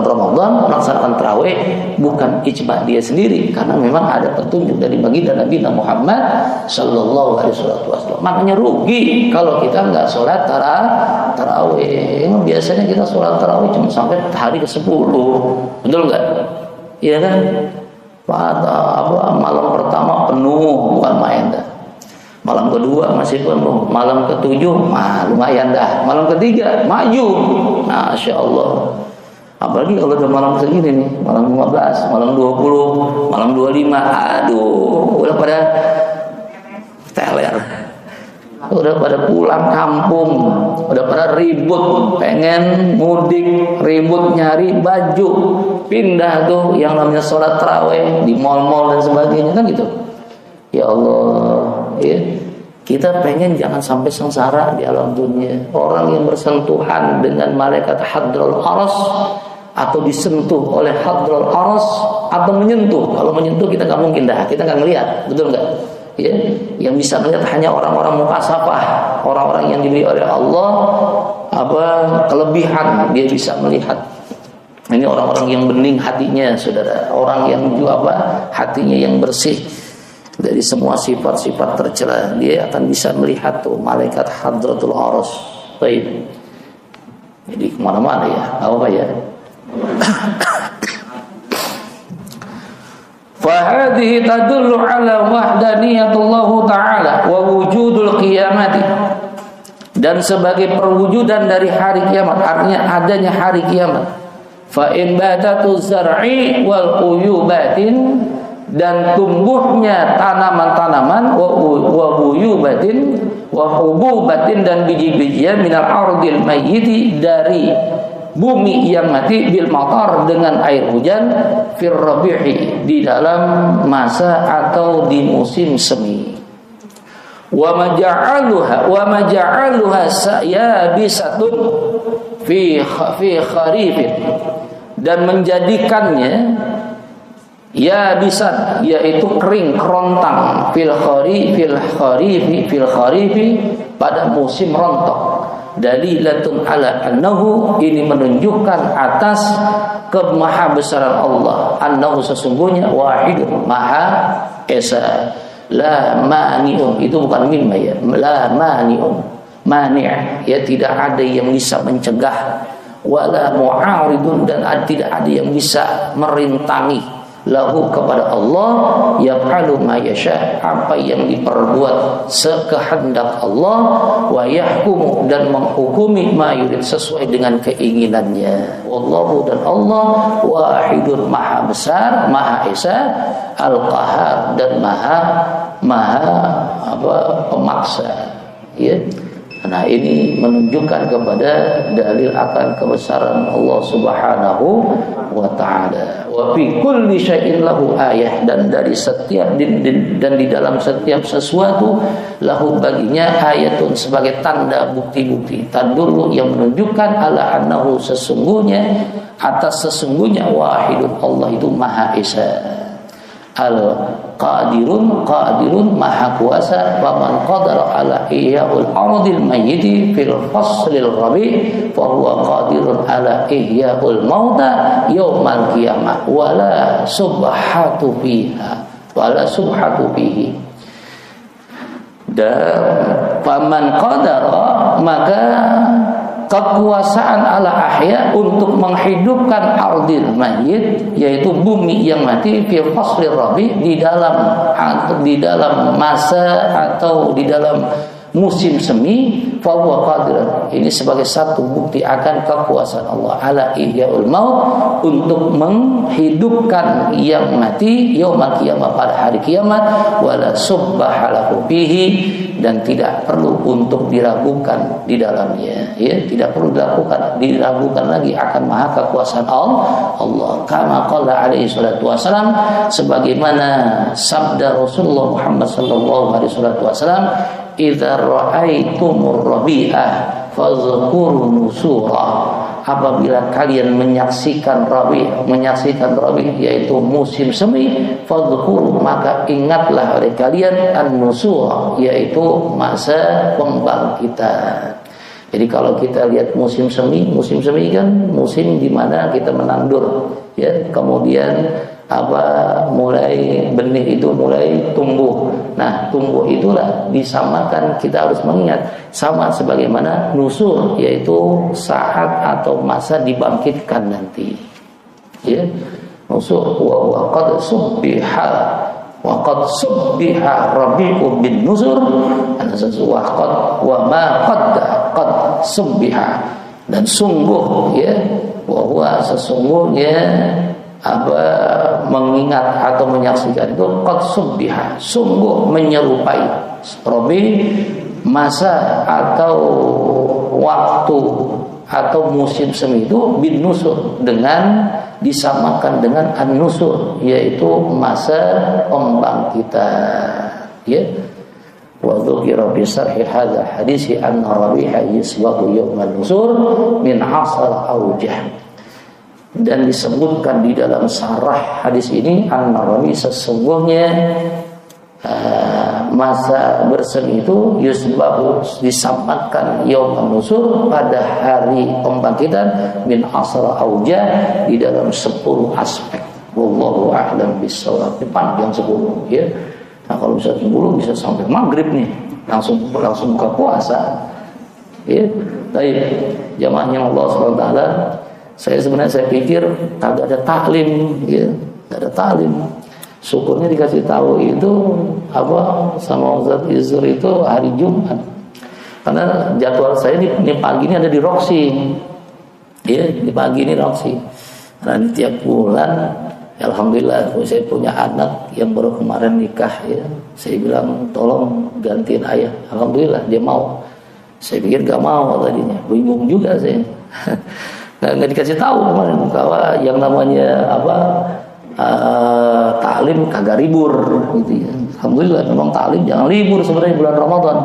Ramadan melaksanakan tarawih, bukan ijma dia sendiri, karena memang ada petunjuk dari baginda Nabi Muhammad sallallahu alaihi wasallam. Makanya rugi kalau kita nggak sholat tarawih. Biasanya kita sholat tarawih cuma sampai hari ke-10, betul nggak? Iya kan? Malam pertama penuh, bukan main dah. Malam kedua masih penuh, malam ke-7 lumayan dah, malam ketiga maju, Masya Allah. Apalagi kalau udah malam segini nih, malam 15, malam 20, malam 25, aduh, udah pada teler, udah pada pulang kampung, udah pada ribut, pengen mudik, ribut nyari baju, pindah tuh yang namanya sholat tarawih di mal-mal dan sebagainya, kan gitu. Ya Allah, ya, kita pengen jangan sampai sengsara di alam dunia. Orang yang bersentuhan dengan malaikat hadratul ars atau disentuh oleh hadratul ars atau menyentuh. Kalau menyentuh kita nggak mungkin dah, kita nggak ngelihat, betul nggak? Ya, yang bisa melihat hanya orang-orang mukasafah, orang-orang yang diberi oleh Allah kelebihan, dia bisa melihat. Ini orang-orang yang bening hatinya, saudara, orang yang juga hatinya yang bersih dari semua sifat-sifat tercela, dia akan bisa melihat tuh malaikat hadratul ars. Baik. Jadi kemana-mana ya, apa ya? Fahadhihi tadullu ala wahdaniyatullah ta'ala wa wujudul qiyamati. Dan sebagai perwujudan dari hari kiamat, artinya adanya hari kiamat. Fa in batatu zar'i wal uyubatin, dan tumbuhnya tanaman-tanaman wa uyubatin wa hububatin, dan biji-bijian minal ardil mayyiti, dari bumi yang mati, bil matar, dengan air hujan, fir rabi'i, di dalam masa atau di musim semi. Wa maja'aluha yabisatun fi kharifin, dan menjadikannya yabisan, yaitu kering, kerontang, fil kharifi, pada musim rontok. Dalilatun ala annahu, ini menunjukkan atas kemahabesaran Allah, annahu, sesungguhnya, wahidun, maha esa, la mani'un, itu bukan mim ya, la mani'un, mani', ya, tidak ada yang bisa mencegah, wala mu'aridun, dan tidak ada yang bisa merintangi, lahu, kepada Allah, yaf'alu ma yasha, apa yang diperbuat sekehendak Allah, wa yahkumu, dan menghukumi ma yurid, sesuai dengan keinginannya. Wallahu, dan Allah, wahidun, maha besar, maha esa, al-qahar, dan maha pemaksa, ya. Nah, ini menunjukkan kepada dalil akan kebesaran Allah Subhanahu wa ta'ala. Wa fi kulli syai'in lahu ayah, dan dari setiap dan di dalam setiap sesuatu, lahu, baginya, ayatun, sebagai tanda, bukti-bukti, tadullu, yang menunjukkan ala annahu, sesungguhnya, atas sesungguhnya, wahidun, Allah itu maha esa, al-qadirun, maha kuasa. Faman qadara ala ihya'ul ardil mayyiti fil faslil rabi' fa huwa qadirun ala ihya'ul mauta yaumal qiyamah wala subhatu fihi. Dan faman qadara, maka kekuasaan ala ahya, untuk menghidupkan ardil mayyit, yaitu bumi yang mati, fi faslir rabi, di dalam masa atau di dalam musim semi, fa huwa qadir. Ini sebagai satu bukti akan kekuasaan Allah ala ihya'ul maut, untuk menghidupkan yang mati, yaumal qiyamah, pada hari kiamat, wala subhalahu bihi, dan tidak perlu untuk diragukan di dalamnya, ya, tidak perlu diragukan lagi akan maha kekuasaan Allah. Kama qala alaihi salatu wasalam, sebagaimana sabda Rasulullah Muhammad sallallahu alaihi wasallam, idza ra'aitumur rabi'ah fadhkuru nusura, apabila kalian menyaksikan rabi', yaitu musim semi, fadhkuru, maka ingatlah oleh kalian an-nusura, yaitu masa pembangkitan. Jadi kalau kita lihat musim semi kan musim di mana kita menandur, ya, kemudian mulai benih itu mulai tumbuh. Nah, tumbuh itulah disamakan, kita harus mengingat sama sebagaimana nusur, yaitu saat atau masa dibangkitkan nanti. Ya, nusur wa qad subbiha rabi'u bin nusur, wa ma qad subbiha, dan sungguh, ya, bahwa sesungguhnya mengingat atau menyaksikan itu qad subbiha, sungguh menyerupai, rabi, masa atau waktu atau musim semi itu, bin nusur, dengan disamakan dengan an-nusur, yaitu masa pembangkitan, ya. Wa dzukira bi sarhi hadza hadisi anna rabiha yasbahu yawmal nusur min 'asar aujah. Dan disebutkan di dalam sarah hadis ini, an-Nawawi, sesungguhnya masa bersemi itu yusbahu, disamakan yauman nusur, pada hari pembangkitan, min asra auja, di dalam 10 aspek. Wallahu a'lam bissawab. Panjang 10, ya. Nah, kalau bisa 10 bisa sampai maghrib nih, langsung buka puasa, ya. Baik, jamaahnya Allah SWT, saya pikir kagak ada taklim, ya, enggak ada taklim. Syukurnya dikasih tahu itu apa sama Ustaz Izur itu hari Jumat. Karena jadwal saya ini pagi ini ada di Roxy. Ya, di pagi ini Roxy. Karena di tiap bulan alhamdulillah saya punya anak yang baru kemarin nikah ya. Saya bilang tolong gantiin ayah. Alhamdulillah dia mau. Saya pikir gak mau tadinya. Bingung juga saya. Nggak dikasih tahu kemarin kalau yang namanya apa taklim kagak libur gitu ya. Alhamdulillah memang taklim jangan libur sebenarnya bulan Ramadan.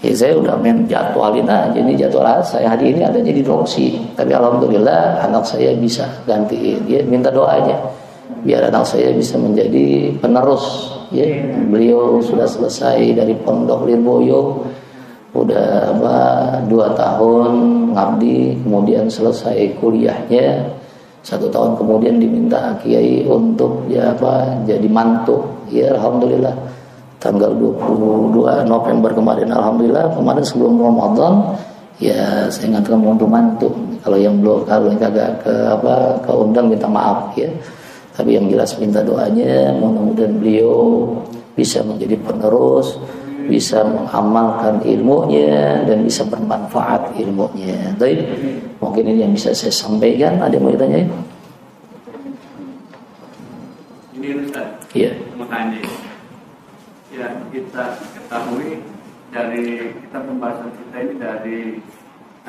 Ya saya udah main jadwalin aja ini jadwal saya hari ini adanya di Roxy. Tapi alhamdulillah anak saya bisa gantiin. Dia minta doanya biar anak saya bisa menjadi penerus. Ya beliau sudah selesai dari Pondok Lirboyo. Udah 2 tahun ngabdi, kemudian selesai kuliahnya 1 tahun kemudian diminta kiai untuk jadi mantu. Ya alhamdulillah tanggal 22 November kemarin alhamdulillah kemarin sebelum Ramadan ya saya ngantar untuk mantu. Kalau yang belum kagak keundang minta maaf ya. Tapi yang jelas minta doanya mudah-mudahan beliau bisa menjadi penerus, bisa mengamalkan ilmunya dan bisa bermanfaat ilmunya. Baik, mungkin ini yang bisa saya sampaikan. Ada yang mau ditanyain? Ini Ustaz. Iya. Makanya ya kita ketahui dari kita pembahasan kita ini dari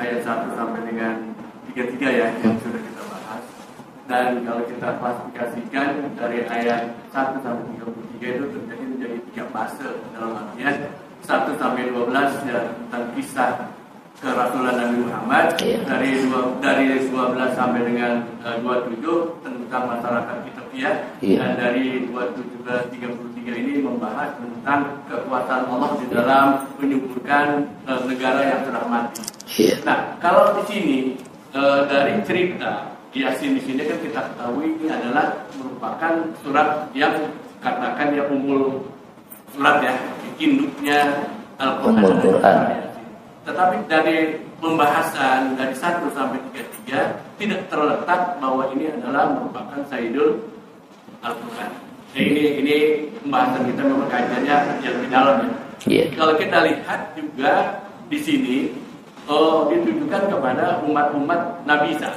ayat 1 sampai dengan 33 ya yang sudah kita bahas. Dan kalau kita klasifikasikan dari ayat 1 sampai 33 itu terjadi menjadi 3 fase dalam artian 1 sampai 12 ya tentang kisah kerasulan Nabi Muhammad, dari 12 sampai dengan 27 tentang masyarakat Ethiopia, dan dari 27 ke 33 ini membahas tentang kekuasaan Allah di dalam menyuburkan negara yang sudah mati. Nah, kalau di sini dari cerita Yasin di sini kan kita ketahui ini adalah merupakan surat yang katakan ya surat ya induknya Al-Quran. Tetapi dari pembahasan dari 1 sampai 33 tidak terletak bahwa ini adalah merupakan Sayyidul Al-Quran. Ini pembahasan kita memang kaitannya yang lebih dalam ya. Kalau kita lihat juga di sini ditujukan kepada umat-umat Nabi Isa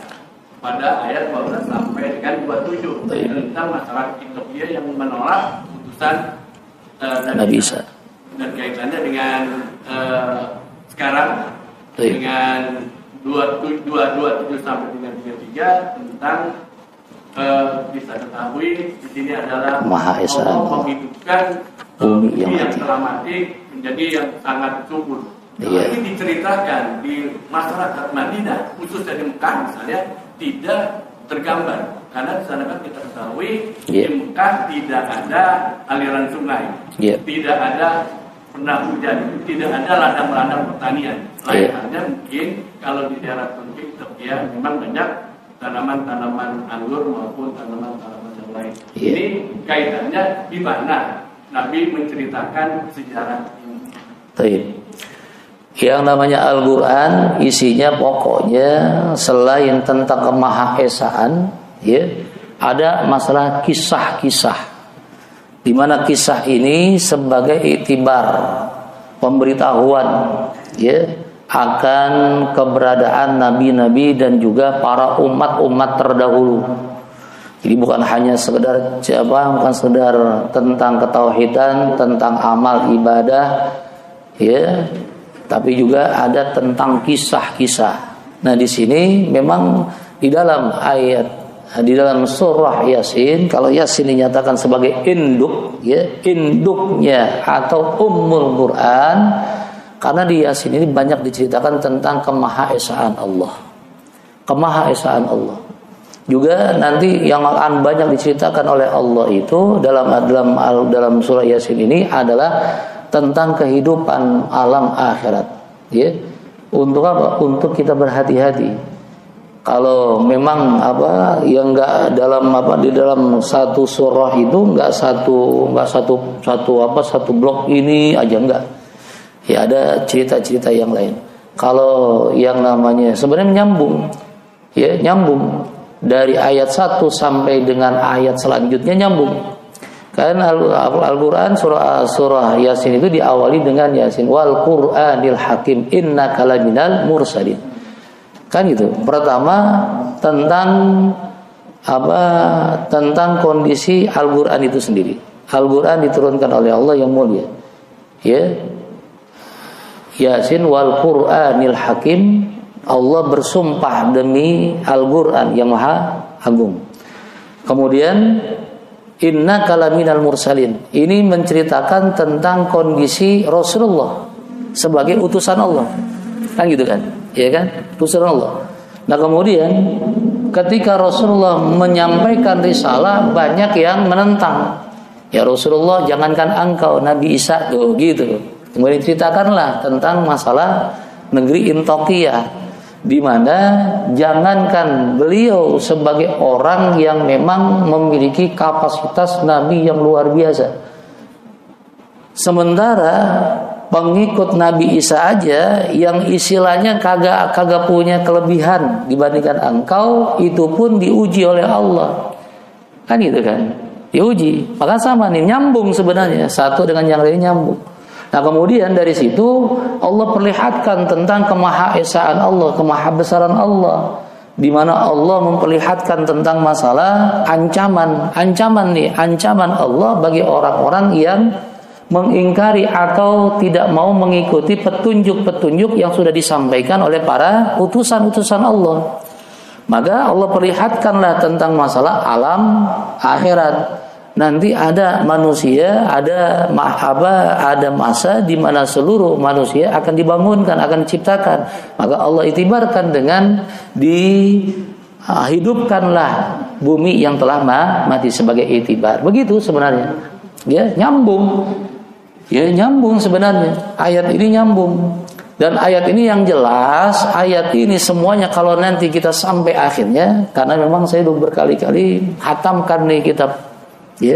pada ayat 12 sampai dengan 27 tentang masyarakat Ethiopia yang menolak putusan Nabi Isa dan kaitannya dengan sekarang dengan 27 sampai dengan 33 tentang bisa ketahui di sini adalah Maha Esa Allah menghidupkan bumi yang telah mati menjadi yang sangat subur. Ini diceritakan di masyarakat Madinah khususnya di Mekah misalnya tidak tergambar karena di sana kan kita ketahui di Mekah tidak ada aliran sungai, tidak ada pernah hujan, tidak ada ladang-ladang pertanian. Lain halnya mungkin kalau di daerah Turki ya memang banyak tanaman-tanaman anggur maupun tanaman-tanaman yang lain. Ini kaitannya di mana Nabi menceritakan sejarah ini. Yang namanya Al-Quran isinya pokoknya selain tentang kemahaesaan, ya, ada masalah kisah-kisah, di mana kisah ini sebagai iktibar, pemberitahuan, ya, akan keberadaan nabi-nabi dan juga para umat-umat terdahulu. Jadi bukan hanya sekedar bukan sekedar tentang ketauhidan, tentang amal ibadah, ya. Tapi juga ada tentang kisah-kisah. Nah di sini memang di dalam ayat, di dalam surah Yasin, kalau Yasin dinyatakan sebagai induk, ya, induknya atau ummul Quran, karena di Yasin ini banyak diceritakan tentang kemahaesaan Allah, kemahaesaan Allah. Juga nanti yang akan banyak diceritakan oleh Allah itu dalam surah Yasin ini adalah tentang kehidupan alam akhirat, ya. Untuk apa? Untuk kita berhati-hati. Kalau memang yang enggak di dalam satu surah itu enggak satu blok ini aja enggak. Ya ada cerita-cerita yang lain. Kalau yang namanya sebenarnya nyambung. Ya, nyambung dari ayat 1 sampai dengan ayat selanjutnya nyambung. Kan Al-Qur'an surah Yasin itu diawali dengan Yasin wal Qur'anil Hakim innaka laminal mursalin. Kan gitu. Pertama tentang kondisi Al-Qur'an itu sendiri. Al-Qur'an diturunkan oleh Allah yang mulia. Ya. Yasin wal Qur'anil Hakim, Allah bersumpah demi Al-Qur'an yang maha agung. Kemudian innaka laminal mursalin. Ini menceritakan tentang kondisi Rasulullah sebagai utusan Allah. Kan gitu kan? Ya kan? Utusan Allah. Nah, kemudian ketika Rasulullah menyampaikan risalah, banyak yang menentang. Ya Rasulullah, jangankan engkau, Nabi Isa tuh gitu. Kemudian ceritakanlah tentang masalah negeri Intokiyah, di mana jangankan beliau sebagai orang yang memang memiliki kapasitas Nabi yang luar biasa, sementara pengikut Nabi Isa aja yang istilahnya kagak punya kelebihan dibandingkan engkau, itu pun diuji oleh Allah. Kan gitu kan? Diuji. Maka sama nih, nyambung sebenarnya, satu dengan yang lain nyambung. Nah, kemudian dari situ Allah perlihatkan tentang kemahaesaan Allah, kemahabesaran Allah, di mana Allah memperlihatkan tentang masalah ancaman Allah bagi orang-orang yang mengingkari atau tidak mau mengikuti petunjuk-petunjuk yang sudah disampaikan oleh para utusan-utusan Allah. Maka Allah perlihatkanlah tentang masalah alam akhirat. Nanti ada manusia, ada masa di mana seluruh manusia akan dibangunkan, akan diciptakan. Maka Allah itibarkan dengan dihidupkanlah bumi yang telah mati sebagai itibar. Begitu sebenarnya. Ya, nyambung. Ya, nyambung sebenarnya. Ayat ini nyambung. Dan ayat ini yang jelas, ayat ini semuanya kalau nanti kita sampai akhirnya, karena memang saya sudah berkali-kali hatamkan nih kitab. Ya,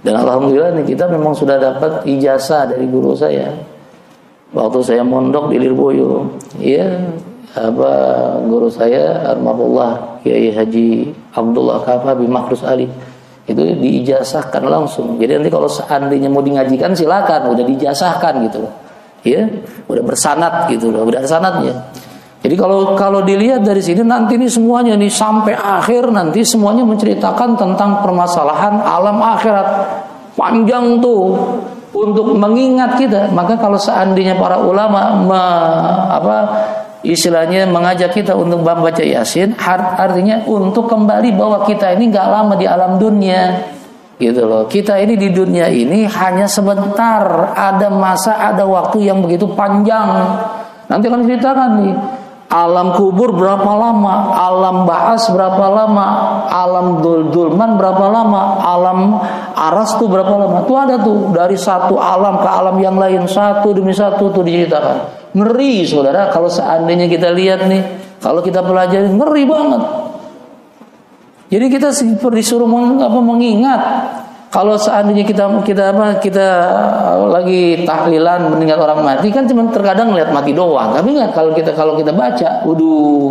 dan alhamdulillah nih kita memang sudah dapat ijazah dari guru saya waktu saya mondok di Lirboyo. Ya, guru saya almarhumullah Kiai Haji Abdullah Kafa bin Makhrus Ali itu diijazahkan langsung. Jadi nanti kalau seandainya mau ngajikan silakan, udah diijazahkan gitu. Ya, udah bersanad gitu loh, udah ada sanadnya. Jadi kalau dilihat dari sini nanti ini semuanya nih sampai akhir nanti semuanya menceritakan tentang permasalahan alam akhirat. Panjang tuh untuk mengingat kita. Maka kalau seandainya para ulama istilahnya mengajak kita untuk membaca Yasin, artinya untuk kembali bahwa kita ini nggak lama di alam dunia. Gitu loh. Kita ini di dunia ini hanya sebentar, ada masa, ada waktu yang begitu panjang. Nanti akan diceritakan nih. Alam kubur berapa lama, alam ba'as berapa lama, alam dulman berapa lama, alam aras tuh berapa lama. Tuh ada tuh dari satu alam ke alam yang lain, satu demi satu tuh diceritakan. Ngeri saudara kalau seandainya kita lihat nih, kalau kita pelajari ngeri banget. Jadi kita disuruh mengingat. Kalau seandainya kita lagi tahlilan mengingat orang mati kan cuma terkadang lihat mati doang. Tapi enggak kalau kita baca,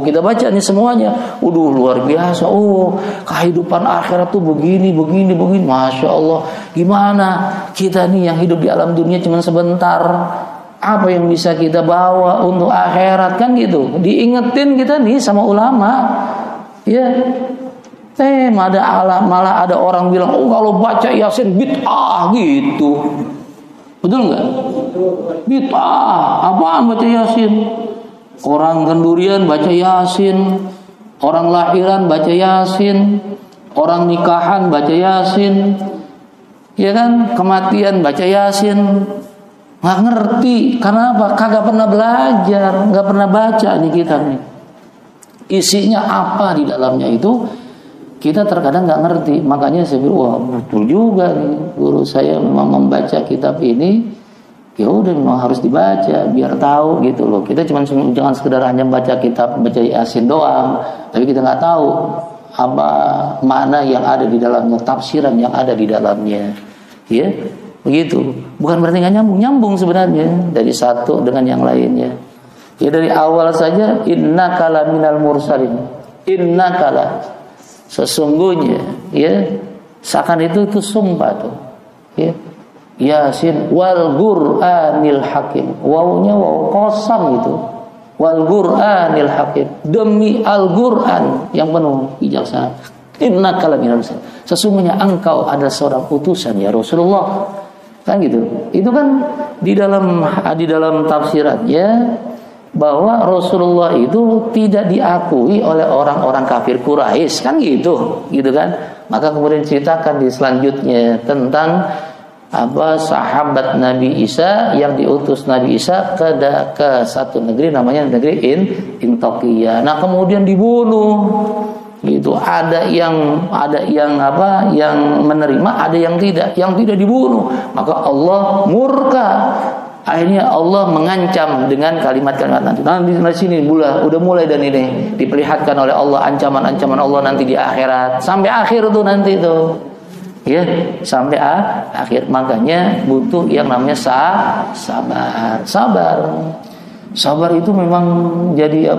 kita baca nih semuanya. Luar biasa. Kehidupan akhirat tuh begini. Masya Allah. Gimana kita nih yang hidup di alam dunia cuma sebentar. Apa yang bisa kita bawa untuk akhirat kan gitu. Diingetin kita nih sama ulama. Ya. Malah ada orang bilang, kalau baca Yasin bid'ah gitu. Betul nggak? Bid'ah. Apaan baca Yasin? Orang kendurian baca Yasin, orang lahiran baca Yasin, orang nikahan baca Yasin, ya kan? Kematian baca Yasin. Nggak ngerti. Karena apa? Kagak pernah belajar, nggak pernah baca nih kitab nih. Isinya apa di dalamnya itu? Kita terkadang nggak ngerti, makanya saya bilang, betul juga nih guru saya memang membaca kitab ini, ya udah memang harus dibaca biar tahu gitu loh. Kita jangan sekedar hanya baca kitab, baca Yasin doang, tapi kita nggak tahu apa makna yang ada di dalamnya, tafsiran yang ada di dalamnya, ya begitu. Bukan berarti nggak nyambung sebenarnya dari satu dengan yang lainnya. Ya dari awal saja, innaka laminal mursalin, innaka sesungguhnya, ya, seakan itu sumpah tuh. Ya. Yasin wal Qur'anil Hakim. Wawunya waw qasam itu. Wal Qur'anil Hakim. Demi Al-Qur'an yang penuh bijaksana. Innaka laminal mursalin. Sesungguhnya engkau ada seorang utusan ya Rasulullah. Kan gitu. Itu kan di dalam tafsirannya bahwa Rasulullah itu tidak diakui oleh orang-orang kafir Quraisy kan gitu kan. Maka kemudian ceritakan di selanjutnya tentang sahabat Nabi Isa yang diutus Nabi Isa ke satu negeri namanya negeri Intokiyah. Nah kemudian dibunuh. Gitu. Ada yang menerima, ada yang tidak. Yang tidak dibunuh. Maka Allah murka. Akhirnya Allah mengancam dengan kalimat-kalimat nanti. Nanti di sini udah mulai dan ini diperlihatkan oleh Allah ancaman-ancaman Allah nanti di akhirat. Sampai akhir tuh nanti tuh. Ya, sampai akhir. Makanya butuh yang namanya sabar. Sabar itu memang jadi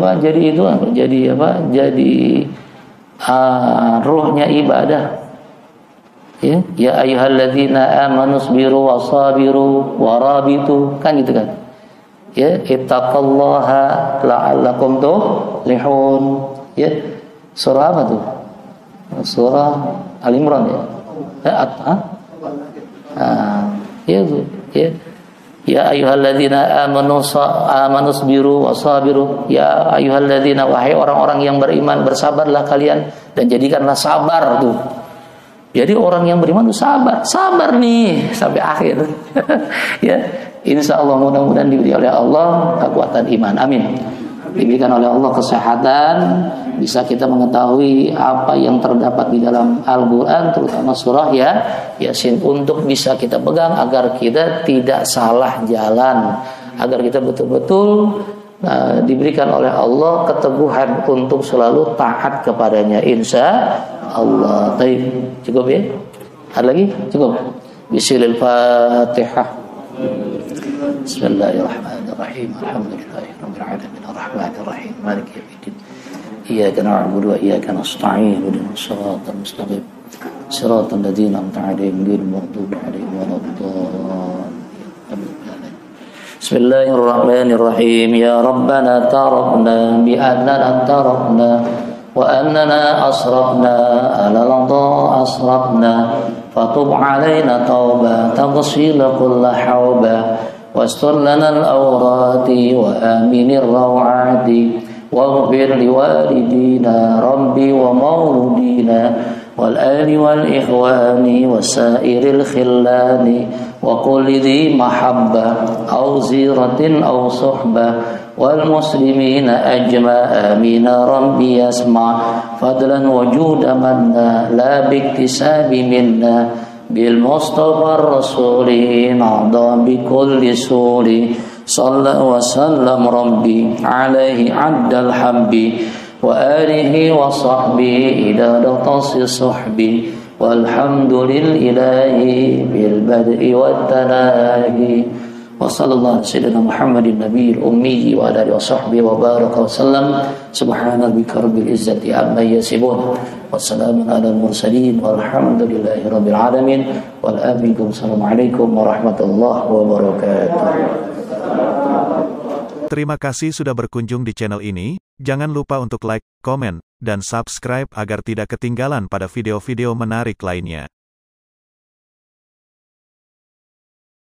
ruhnya ibadah. Ya ayyuhalladzina amanu sabiru wasabiru warabitu kan gitu kan. Ya, ittaqullaha la'allakum tuflihun. Ya. Surah apa tuh? Surah Al-Imran ya. Ya ayyuhalladzina amanu sabiru wasabiru. Ya ayyuhalladzina, wahai orang-orang yang beriman, bersabarlah kalian dan jadikanlah sabar tuh. Jadi orang yang beriman itu sabar nih sampai akhir. Ya, insya Allah mudah-mudahan diberi oleh Allah kekuatan iman. Amin. Diberikan oleh Allah kesehatan, bisa kita mengetahui apa yang terdapat di dalam Al-Quran, terutama surah Yasin, untuk bisa kita pegang agar kita tidak salah jalan, agar kita betul-betul diberikan oleh Allah keteguhan untuk selalu taat kepadanya, insya Allah. Cukup ya? Ada lagi? Cukup. Bismillahirrahmanirrahim. Bismillahirrahmanirrahim. Alhamdulillahirabbil alamin arrahmanir rahim maliki yaumiddin. Iyyaka na'budu wa iyyaka nasta'in ihdinas siratal mustaqim. Siratal ladzina an'amta 'alaihim ghairil maghdubi 'alaihim waladdallin. Bismillahirrahmanirrahim. Ya Rabbana tarabna bi annana tarabna wa annana asrafna ala ladha asrafna fatub 'alaina tauba taghsil kull hauba wastur lana al-awrati wa aminir rawati waghfir liwalidina rabbi wa mauludina wal ali wal ikhwani wasairil khillani wa kulli dhi mahabbah aw ziratin aw suhbah wal muslimina ajma amina rabbi yasma fadlan wajuda manna la biktisabi minna bil mustafa rasulin ada bi kulli suri sallallahu wa sallam rabbi alaihi addal habbi wa alihi wa sahbihi idadati suhbi walhamdulillahi bil bad'i wat tanahi wa sallallahu sayyidina Muhammadin nabiyil ummi wa alihi wa sahbihi wa baraka wa sallam subhana rabbika rabbil izzati amma yasifun wa salamun alal mursalin walhamdulillahi rabbil alamin wal amin. Assalamualaikum warahmatullahi wabarakatuh. Terima kasih sudah berkunjung di channel ini. Jangan lupa untuk like, komen, dan subscribe agar tidak ketinggalan pada video-video menarik lainnya.